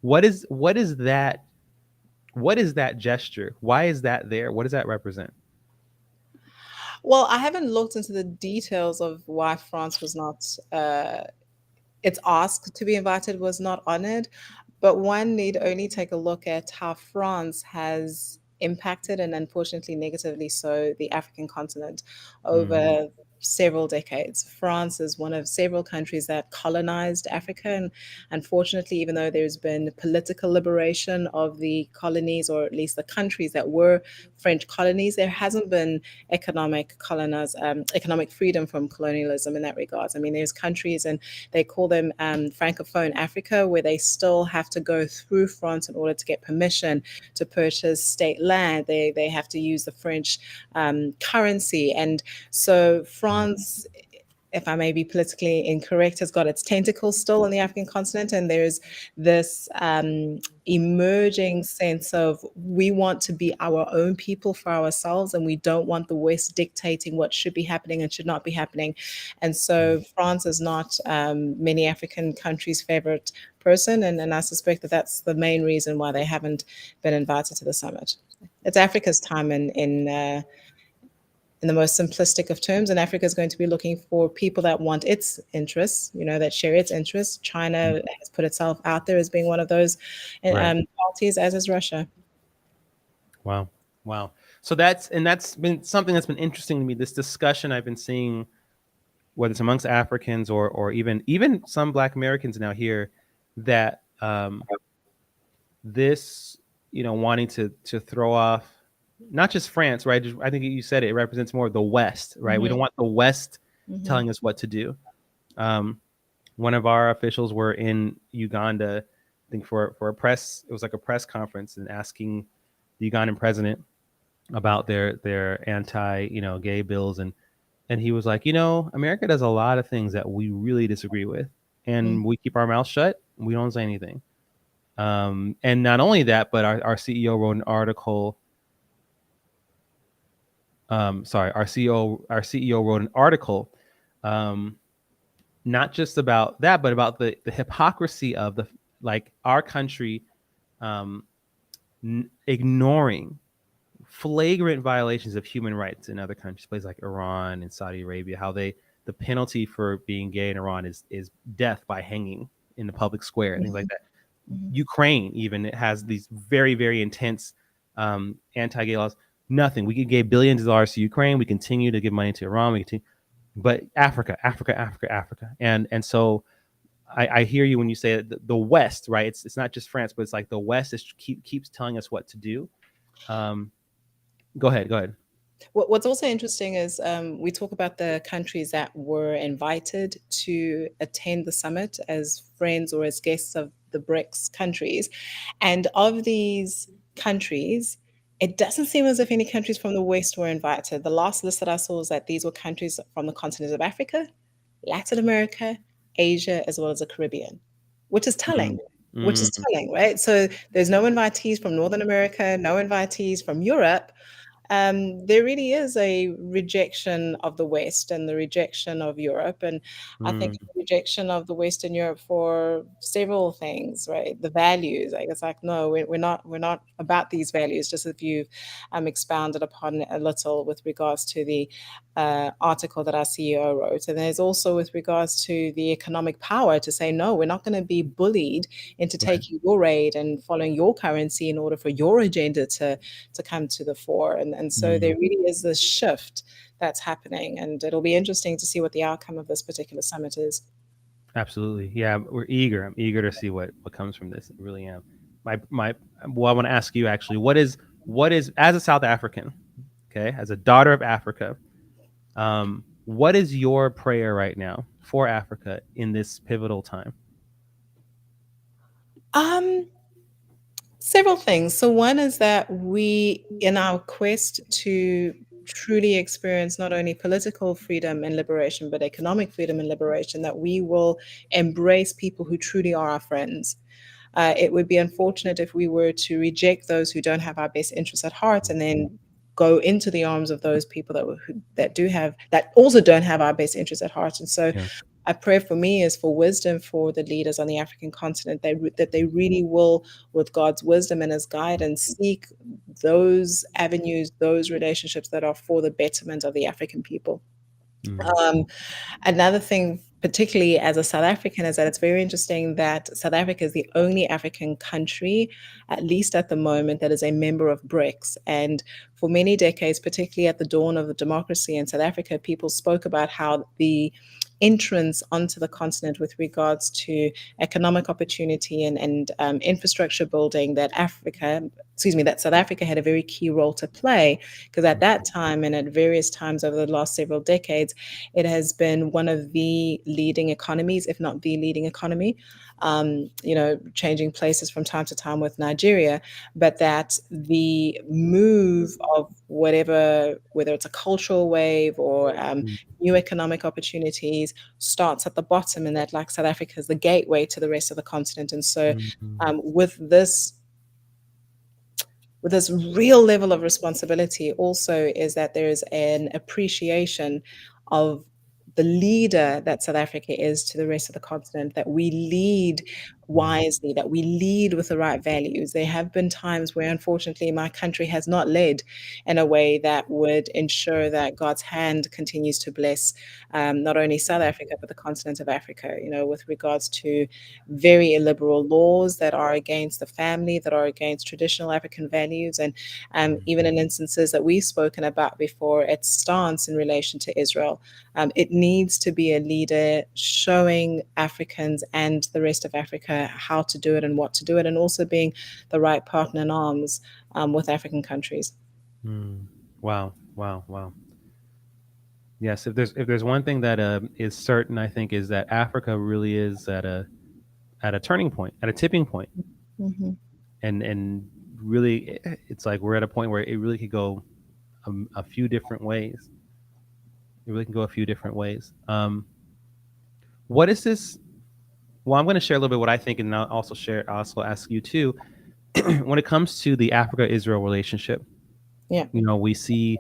Speaker 1: What is that? What is that gesture? Why is that there? What does that represent?
Speaker 2: Well, I haven't looked into the details of why France was not its ask to be invited was not honored. But one need only take a look at how France has impacted, and unfortunately negatively so, the African continent
Speaker 1: Mm,
Speaker 2: over several decades. France is one of several countries that colonized Africa. And unfortunately, even though there's been political liberation of the colonies, or at least the countries that were French colonies, there hasn't been economic freedom from colonialism in that regards. I mean, there's countries, and they call them Francophone Africa, where they still have to go through France in order to get permission to purchase state land. They have to use the French currency. And so
Speaker 1: mm,
Speaker 2: France, if I may be politically incorrect, has got its tentacles still on the African continent. And there's this emerging sense of, we want to be our own people for ourselves, and we don't want the West dictating what should be happening and should not be happening. And
Speaker 1: mm,
Speaker 2: so France is not many African countries' favorite person. And I suspect that that's the main reason why they haven't been invited to the summit. It's Africa's time in the most simplistic of terms, and Africa is going to be looking for people that want its interests, that share its interests.
Speaker 1: mm.
Speaker 2: China has put itself out there as being one of those
Speaker 1: Right.
Speaker 2: parties, as is Russia.
Speaker 1: Wow. Wow. So that's been something that's been interesting to me. This discussion I've been seeing, whether it's amongst Africans or even some Black Americans now here, that this, wanting to throw off not just France, right? I think you said it represents more of the West, right? We don't
Speaker 2: Hmm.
Speaker 1: want the West
Speaker 2: Hmm.
Speaker 1: telling us what to do. Um, One of our officials were in Uganda, I think for a press, it was like a press conference, and asking the Ugandan president about their anti gay bills, and he was like, America does a lot of things that we really disagree with, and we keep our mouth shut. We don't say anything. And not only that, but our CEO wrote an article. Sorry, our CEO wrote an article, um, not just about that, but about the hypocrisy of like our country um, ignoring flagrant violations of human rights in other countries, places like Iran and Saudi Arabia. How the penalty for being gay in Iran is death by hanging in the public square and things like
Speaker 2: Hmm.
Speaker 1: that.
Speaker 2: Hmm.
Speaker 1: Ukraine even, it has these very, very intense anti-gay laws. Nothing. We could give billions of dollars to Ukraine. We continue to give money to Iran. We continue, but Africa, Africa, Africa, Africa, and so I hear you when you say the West, right? It's not just France, but it's like the West keeps telling us what to do. Um, Go ahead, go ahead.
Speaker 2: What's also interesting is, we talk about the countries that were invited to attend the summit as friends or as guests of the BRICS countries. And of these countries, it doesn't seem as if any countries from the West were invited. The last list that I saw was that these were countries from the continent of Africa, Latin America, Asia, as well as the Caribbean, which is telling.
Speaker 1: Mm,
Speaker 2: Which is
Speaker 1: mm,
Speaker 2: telling, right? So there's no invitees from Northern America, no invitees from Europe. There really is a rejection of the West and the rejection of Europe. And I think
Speaker 1: mm,
Speaker 2: a rejection of the West and Europe for several things, right? The values, like, it's like, no, we're not about these values, just as you've expounded upon a little with regards to the article that our CEO wrote. And there's also with regards to the economic power to say, no, we're not going to be bullied into
Speaker 1: right.
Speaker 2: taking your aid and following your currency in order for your agenda to come to the fore. And so
Speaker 1: Mm,
Speaker 2: there really is this shift that's happening. And it'll be interesting to see what the outcome of this particular summit is.
Speaker 1: absolutely. Yeah, we're eager. I'm eager to see what comes from this. I really am. My well, I want to ask you actually, what is as a South African, okay, as a daughter of Africa, what is your prayer right now for Africa in this pivotal time?
Speaker 2: Um, Several things. So one is that we, in our quest to truly experience not only political freedom and liberation, but economic freedom and liberation, that we will embrace people who truly are our friends. It would be unfortunate if we were to reject those who don't have our best interests at heart, and then go into the arms of those people that do have, that also don't have our best interests at heart. And so
Speaker 1: Yeah.
Speaker 2: a prayer for me is for wisdom for the leaders on the African continent. That they really will, with God's wisdom and His guidance, seek those avenues, those relationships that are for the betterment of the African people.
Speaker 1: Mm,
Speaker 2: Um, Another thing, particularly as a South African, is that it's very interesting that South Africa is the only African country, at least at the moment, that is a member of BRICS. And for many decades, particularly at the dawn of the democracy in South Africa, people spoke about how the entrance onto the continent with regards to economic opportunity and infrastructure building, that South Africa had a very key role to play, because at that time and at various times over the last several decades, it has been one of the leading economies, if not the leading economy, changing places from time to time with Nigeria, but that the move of whatever, whether it's a cultural wave or
Speaker 1: mm,
Speaker 2: new economic opportunities, starts at the bottom, and that, like South Africa, is the gateway to the rest of the continent. And so,
Speaker 1: mm,
Speaker 2: with this real level of responsibility also is that there is an appreciation of the leader that South Africa is to the rest of the continent, that we lead
Speaker 1: mm,
Speaker 2: wisely, that we lead with the right values. There have been times where, unfortunately, my country has not led in a way that would ensure that God's hand continues to bless not only South Africa, but the continent of Africa, with regards to very illiberal laws that are against the family, that are against traditional African values, and
Speaker 1: mm,
Speaker 2: even in instances that we've spoken about before, its stance in relation to Israel. It needs to be a leader showing Africans and the rest of Africa how to do it and what to do it, and also being the right partner in arms with African countries.
Speaker 1: mm. Wow, wow, wow. Yes, if there's one thing that is certain, I think, is that Africa really is at a turning point, at a tipping point,
Speaker 2: Mhm.
Speaker 1: and really, it's like we're at a point where it really could go a few different ways. It really can go a few different ways. What is this? Well, I'm going to share a little bit what I think, and I'll also share. I'll also ask you too. When it comes to the Africa-Israel relationship,
Speaker 2: Yeah.
Speaker 1: we see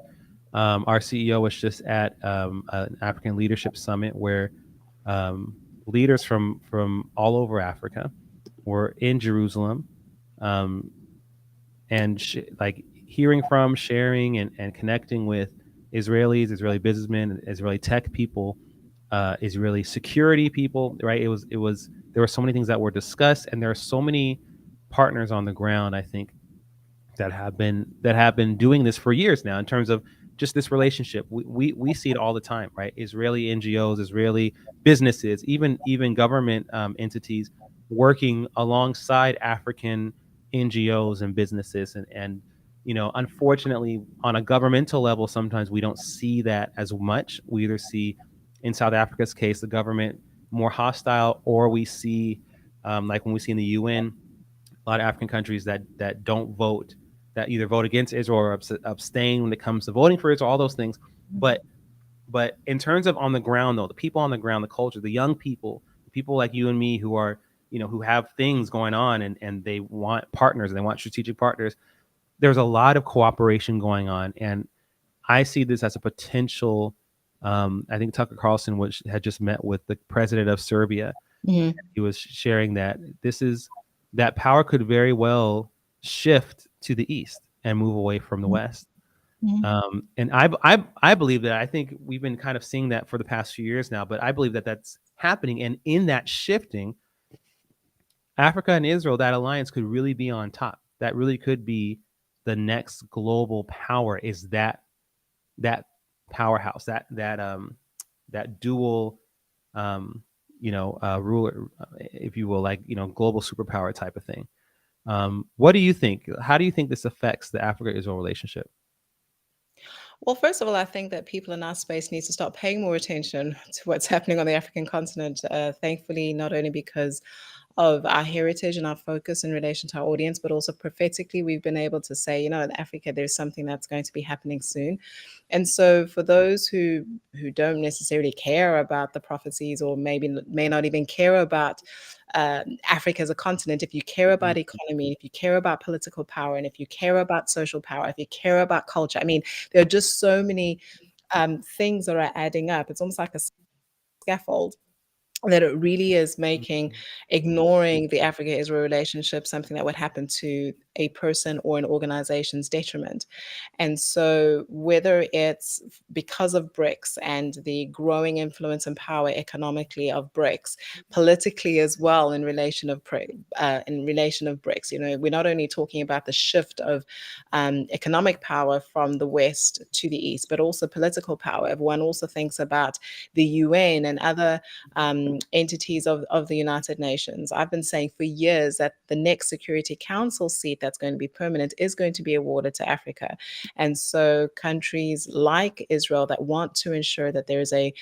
Speaker 1: our CEO was just at an African Leadership Summit where um, leaders from all over Africa were in Jerusalem, um, and like hearing from, sharing, and connecting with Israelis, Israeli businessmen, Israeli tech people, Israeli security people. Right? It was there were so many things that were discussed, and there are so many partners on the ground. I think that have been doing this for years now in terms of just this relationship. We see it all the time, right? Israeli NGOs, Israeli businesses, even government entities working alongside African NGOs and businesses, and unfortunately, on a governmental level, sometimes we don't see that as much. We either see, in South Africa's case, the government more hostile, or we see, like when we see in the UN, a lot of African countries that don't vote, that either vote against Israel or abstain when it comes to voting for Israel, all those things. But in terms of on the ground, though, the people on the ground, the culture, the young people, the people like you and me who are, who have things going on, and they want partners and they want strategic partners. There's a lot of cooperation going on, and I see this as a potential. I think Tucker Carlson had just met with the president of Serbia.
Speaker 2: Mhm.
Speaker 1: He was sharing that that power could very well shift to the east and move away from the west.
Speaker 2: Mhm.
Speaker 1: And I believe that. I think we've been kind of seeing that for the past few years now, but I believe that that's happening. And in that shifting, Africa and Israel, that alliance could really be on top. That really could be the next global power. Is that powerhouse, that dual, um, ruler, if you will, like, global superpower type of thing. What do you think? How do you think this affects the Africa-Israel relationship?
Speaker 2: Well, first of all, I think that people in our space need to start paying more attention to what's happening on the African continent. Thankfully, not only because of our heritage and our focus in relation to our audience, but also prophetically, we've been able to say, in Africa, there's something that's going to be happening soon. And so, for those who don't necessarily care about the prophecies, or maybe may not even care about Africa as a continent, if you care about economy, if you care about political power, and if you care about social power, if you care about culture, I mean, there are just so many things that are adding up. It's almost like a scaffold that it really is making ignoring the Africa-Israel relationship something that would happen to a person or an organization's detriment. And so, whether it's because of BRICS and the growing influence and power economically of BRICS, politically as well in relation of BRICS, we're not only talking about the shift of economic power from the West to the East, but also political power. If one also thinks about the UN and other entities of the United Nations. I've been saying for years that the next Security Council seat that's going to be permanent is going to be awarded to Africa. And so countries like Israel that want to ensure that there is a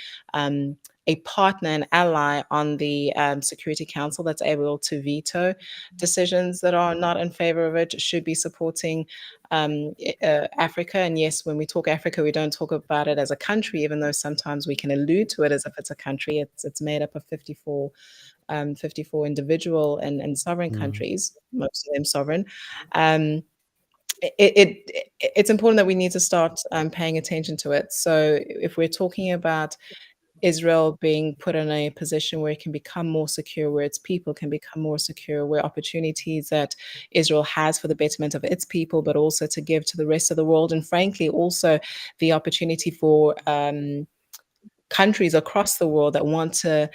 Speaker 2: partner and ally on the Security Council that's able to veto decisions that are not in favor of it should be supporting Africa. And yes, when we talk Africa, we don't talk about it as a country, even though sometimes we can allude to it as if it's a country. It's made up of 54 individual and sovereign
Speaker 1: Mm.
Speaker 2: countries, most of them sovereign. Um, it's important that we need to start paying attention to it. So if we're talking about Israel being put in a position where it can become more secure, where its people can become more secure, where opportunities that Israel has for the betterment of its people, but also to give to the rest of the world, and frankly, also the opportunity for countries across the world that want to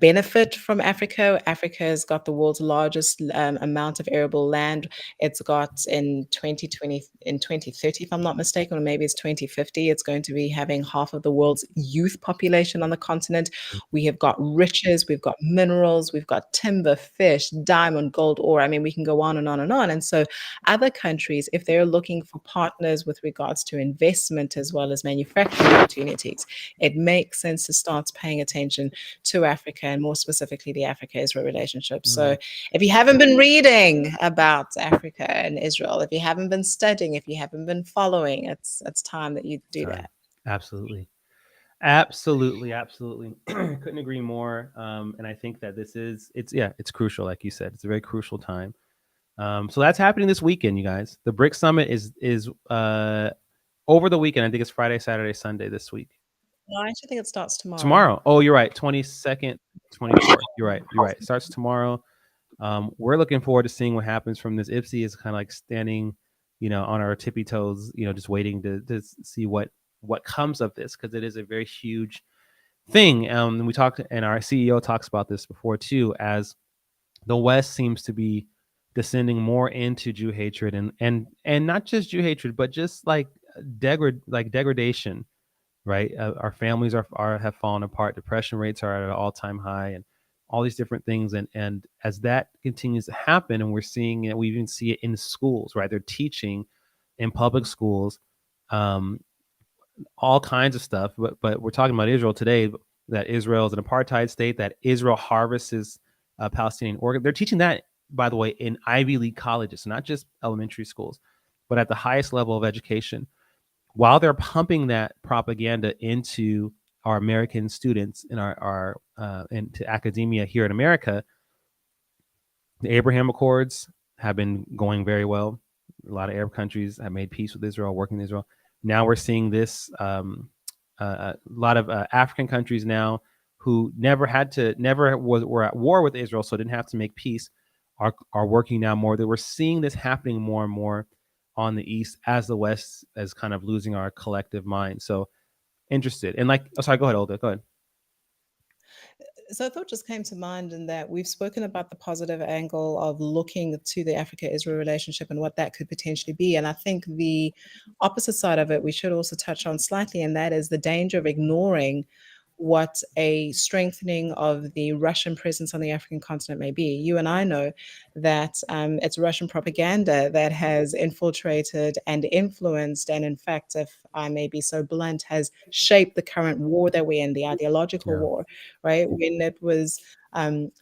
Speaker 2: benefit from Africa. Africa has got the world's largest amount of arable land. It's got in 2030, if I'm not mistaken, or maybe it's 2050, it's going to be having half of the world's youth population on the continent. We have got riches, we've got minerals, we've got timber, fish, diamond, gold, ore. I mean, we can go on and on and on. And so other countries, if they're looking for partners with regards to investment as well as manufacturing opportunities, it makes sense to start paying attention to Africa and more specifically the Africa-Israel relationship. So
Speaker 1: Right.
Speaker 2: if you haven't been reading about Africa and Israel, if you haven't been studying, if you haven't been following, it's time that you do
Speaker 1: Time.
Speaker 2: that.
Speaker 1: Absolutely. Absolutely. Absolutely. Couldn't agree more. And I think that it's crucial. Like you said, it's a very crucial time. So that's happening this weekend, you guys. The BRICS Summit is over the weekend. I think it's Friday, Saturday, Sunday this week.
Speaker 2: No, I actually think it starts tomorrow.
Speaker 1: Tomorrow. Oh, you're right. 22nd, 24th. You're right. You're right. It starts tomorrow. We're looking forward to seeing what happens from this. IPSI is kind of like standing, on our tippy toes, just waiting to see what comes of this, because it is a very huge thing. We talked, and our CEO talks about this before too, as the West seems to be descending more into Jew hatred, and not just Jew hatred, but just like degradation, right? Our families are have fallen apart. Depression rates are at an all-time high, and all these different things. And as that continues to happen, and we're seeing it, we even see it in schools, right? They're teaching in public schools um, all kinds of stuff. But we're talking about Israel today. That Israel is an apartheid state. That Israel harvests Palestinian organ. They're teaching that, by the way, in Ivy League colleges, not just elementary schools, but at the highest level of education, while they're pumping that propaganda into our American students and our into academia here in America. The Abraham Accords have been going very well. A lot of Arab countries have made peace with Israel, working with Israel. Now we're seeing this. A lot of African countries now who never were at war with Israel, so didn't have to make peace, are working now more. That we're seeing this happening more and more on the East as the West is kind of losing our collective mind. So interested. And like, oh, sorry, go ahead, Olga. Go ahead.
Speaker 2: So a thought just came to mind in that we've spoken about the positive angle of looking to the Africa-Israel relationship and what that could potentially be. And I think the opposite side of it we should also touch on slightly, and that is the danger of ignoring what a strengthening of the Russian presence on the African continent may be. You and I know that it's Russian propaganda that has infiltrated and influenced, and in fact, if I may be so blunt, has shaped the current war that we're in, the ideological
Speaker 1: Yeah.
Speaker 2: war, right? When it was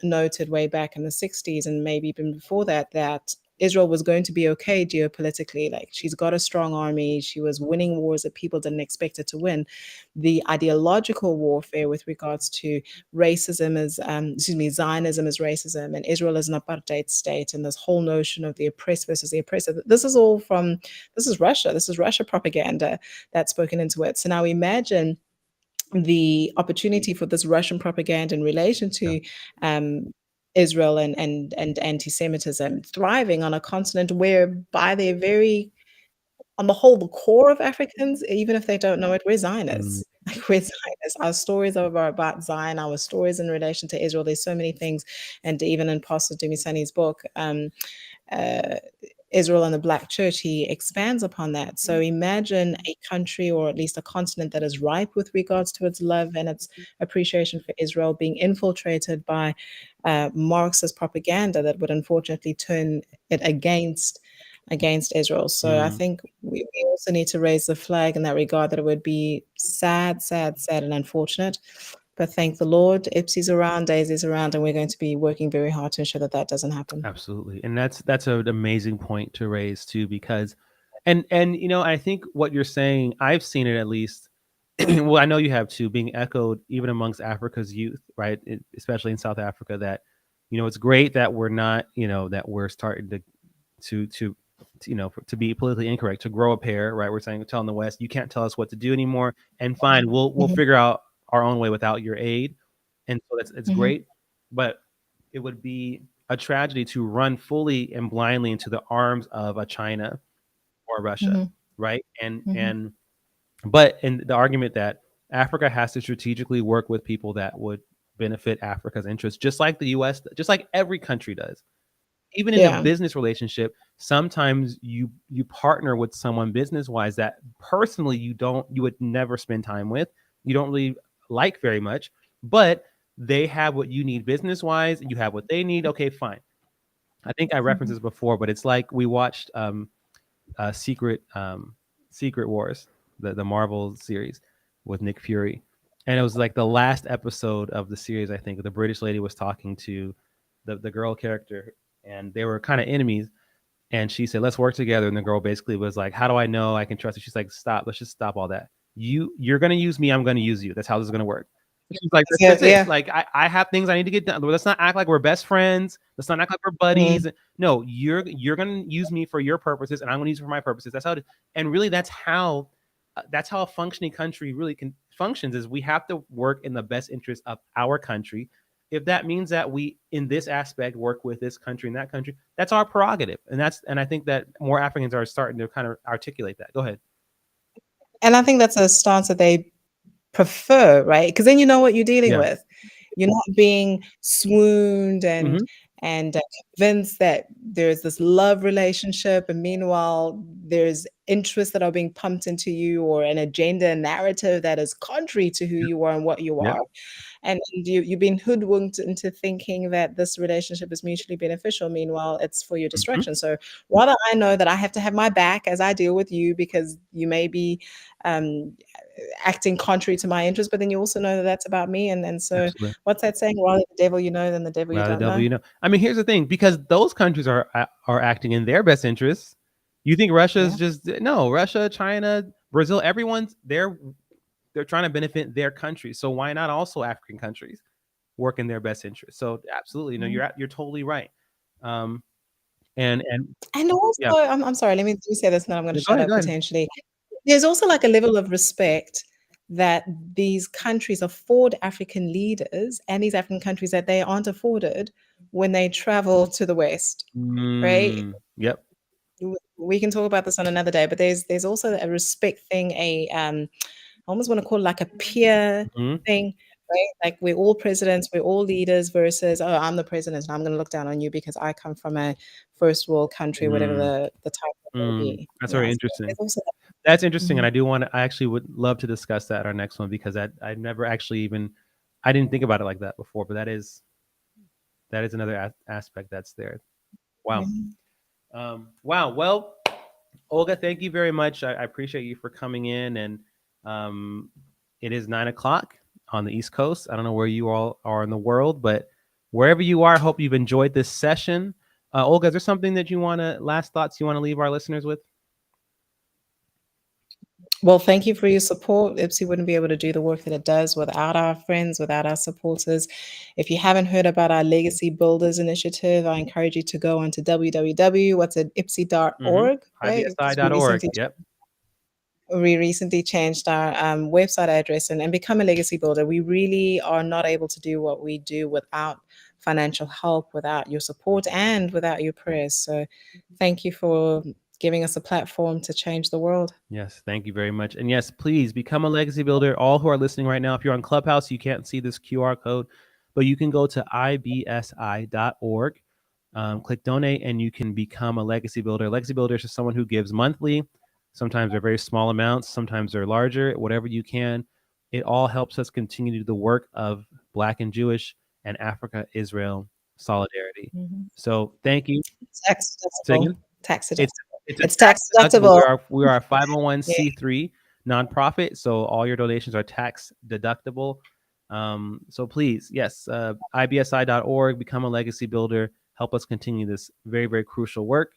Speaker 2: noted way back in the 60s and maybe even before that, that Israel was going to be okay geopolitically. Like, she's got a strong army. She was winning wars that people didn't expect her to win. The ideological warfare with regards to racism is, Zionism is racism, and Israel is an apartheid state, and this whole notion of the oppressed versus the oppressor. This is Russia. This is Russia propaganda that's spoken into it. So now imagine the opportunity for this Russian propaganda in relation
Speaker 1: Yeah.
Speaker 2: to um, Israel and anti-Semitism thriving on a continent where, by their very, on the whole, the core of Africans, even if they don't know it, we're
Speaker 1: Mm,
Speaker 2: Zionists. Like, we're Zionists. Our stories are about Zion. Our stories in relation to Israel. There's so many things, and even in Pastor Dumisani's book, uh, Israel and the Black Church, he expands upon that. So imagine a country, or at least a continent, that is ripe with regards to its love and its appreciation for Israel, being infiltrated by Marxist propaganda that would unfortunately turn it against Israel. So I
Speaker 1: mm,
Speaker 2: think we also need to raise the flag in that regard, that it would be sad, sad, sad, and unfortunate. But thank the Lord, Ipsy's around, Daisy's around, and we're going to be working very hard to ensure that that doesn't happen.
Speaker 1: absolutely. And that's an amazing point to raise too, because and I think what you're saying, I've seen it at least. Well, I know you have too, being echoed even amongst Africa's youth, right? Especially in South Africa, that it's great that we're not, that we're starting to to be politically incorrect, to grow a pair, right? We're telling the West, you can't tell us what to do anymore, and fine, we'll
Speaker 2: Mhm,
Speaker 1: figure out our own way without your aid. And so it's
Speaker 2: mhm,
Speaker 1: great, but it would be a tragedy to run fully and blindly into the arms of a China or Russia,
Speaker 2: mhm,
Speaker 1: right? And
Speaker 2: mhm,
Speaker 1: and but in the argument that Africa has to strategically work with people that would benefit Africa's interests, just like the US, just like every country does. Even in a
Speaker 2: yeah,
Speaker 1: business relationship, sometimes you partner with someone business wise that personally you would never spend time with, you don't really like very much, but they have what you need business wise, and you have what they need. Okay, fine. I think I referenced
Speaker 2: mhm,
Speaker 1: this before, but it's like we watched Secret Wars, the Marvel series with Nick Fury, and it was like the last episode of the series. I think the British lady was talking to the girl character, and they were kind of enemies. And she said, "Let's work together." And the girl basically was like, "How do I know I can trust you?" She's like, "Stop. Let's just stop all that. You're gonna use me. I'm gonna use you. That's how this is gonna work." She's like,
Speaker 2: that's
Speaker 1: That's
Speaker 2: it,
Speaker 1: it.
Speaker 2: yeah,
Speaker 1: Like, I have things I need to get done. Let's not act like we're best friends. Let's not act like we're
Speaker 2: mm,
Speaker 1: buddies. No, you're gonna use me for your purposes, and I'm gonna use you for my purposes. That's how it is. And really, that's how a functioning country really functions. Is we have to work in the best interest of our country. If that means that we, in this aspect, work with this country and that country, that's our prerogative. And I think that more Africans are starting to kind of articulate that. Go ahead.
Speaker 2: and I think that's a stance that they prefer, right? Because then you know what you're dealing
Speaker 1: Yeah.
Speaker 2: with. You're not being swooned
Speaker 1: Hmm.
Speaker 2: and convinced that there's this love relationship, and meanwhile there's interests that are being pumped into you, or an agenda and narrative that is contrary to who
Speaker 1: Yep.
Speaker 2: you are and what you
Speaker 1: Yep.
Speaker 2: are. And you've been hoodwinked into thinking that this relationship is mutually beneficial. Meanwhile, it's for your
Speaker 1: Hmm.
Speaker 2: destruction. So rather, I know that I have to have my back as I deal with you, because you may be um, acting contrary to my interests, but then you also know that that's about me. And so,
Speaker 1: Absolutely.
Speaker 2: what's that saying? Rather the devil you know than the devil you
Speaker 1: Rather the
Speaker 2: don't
Speaker 1: devil,
Speaker 2: know.
Speaker 1: I mean, here's the thing: because those countries are acting in their best interests. You think Russia is
Speaker 2: Yeah.
Speaker 1: just no? Russia, China, Brazil, everyone's they're trying to benefit their country. So why not also African countries work in their best interest? So absolutely,
Speaker 2: Mhm.
Speaker 1: you're totally right. Um, and
Speaker 2: And also,
Speaker 1: yeah,
Speaker 2: I'm sorry, let me say this, and then I'm going to
Speaker 1: go
Speaker 2: shut
Speaker 1: ahead,
Speaker 2: up
Speaker 1: go ahead.
Speaker 2: potentially. There's also like a level of respect that these countries afford African leaders, and these African countries, that they aren't afforded when they travel to the West, right?
Speaker 1: Yep.
Speaker 2: We can talk about this on another day, but there's also a respect thing, I almost want to call it like a peer
Speaker 1: Hmm.
Speaker 2: thing, right? Like, we're all presidents, we're all leaders, versus, oh, I'm the president and I'm going to look down on you because I come from a first world country, whatever
Speaker 1: Mm,
Speaker 2: the title may be.
Speaker 1: that's
Speaker 2: Yeah,
Speaker 1: very
Speaker 2: so
Speaker 1: interesting.
Speaker 2: there's also
Speaker 1: That's
Speaker 2: that.
Speaker 1: interesting, and
Speaker 2: Mhm.
Speaker 1: I actually would love to discuss that our next one, because I never actually even I didn't think about it like that before, but that is another aspect that's there. Wow.
Speaker 2: Mhm.
Speaker 1: Wow. Well, Olga, thank you very much. I appreciate you for coming in, and um, it is 9 o'clock on the East Coast. I don't know where you all are in the world, but wherever you are, I hope you've enjoyed this session. Olga, is there something that last thoughts you want to leave our listeners with?
Speaker 2: Well, thank you for your support. Ipsy wouldn't be able to do the work that it does without our friends, without our supporters. If you haven't heard about our Legacy Builders initiative, I encourage you to go onto www, what's it,
Speaker 1: Mm-hmm.
Speaker 2: ipsy.org, right? Because we're listening
Speaker 1: IBSI.org.
Speaker 2: to each
Speaker 1: Yep.
Speaker 2: we recently changed our website address and become a legacy builder. We really are not able to do what we do without financial help, without your support, and without your prayers. So thank you for giving us a platform to change the world.
Speaker 1: Yes, thank you very much. And yes, please become a legacy builder. All who are listening right now, if you're on Clubhouse, you can't see this QR code, but you can go to ibsi.org, click donate, and you can become a legacy builder. Legacy builder is just someone who gives monthly. Sometimes they're very small amounts, sometimes they're larger, whatever you can. It all helps us continue to do the work of Black and Jewish and Africa Israel solidarity.
Speaker 2: Mhm.
Speaker 1: So thank you.
Speaker 2: Tax
Speaker 1: Say again?
Speaker 2: deductible. Tax
Speaker 1: It's
Speaker 2: deductible.
Speaker 1: it's a
Speaker 2: It's
Speaker 1: tax
Speaker 2: tax
Speaker 1: deductible.
Speaker 2: deductible.
Speaker 1: We are a
Speaker 2: Yeah.
Speaker 1: 501c3 nonprofit, so all your donations are tax deductible. So please, yes, ibsi.org, become a legacy builder, help us continue this very, very crucial work.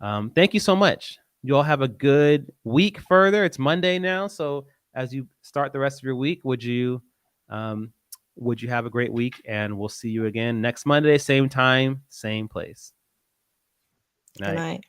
Speaker 1: Thank you so much. You all have a good week further. It's Monday now, so as you start the rest of your week, would you have a great week? And we'll see you again next Monday, same time, same place. Good
Speaker 2: Good
Speaker 1: night.
Speaker 2: night.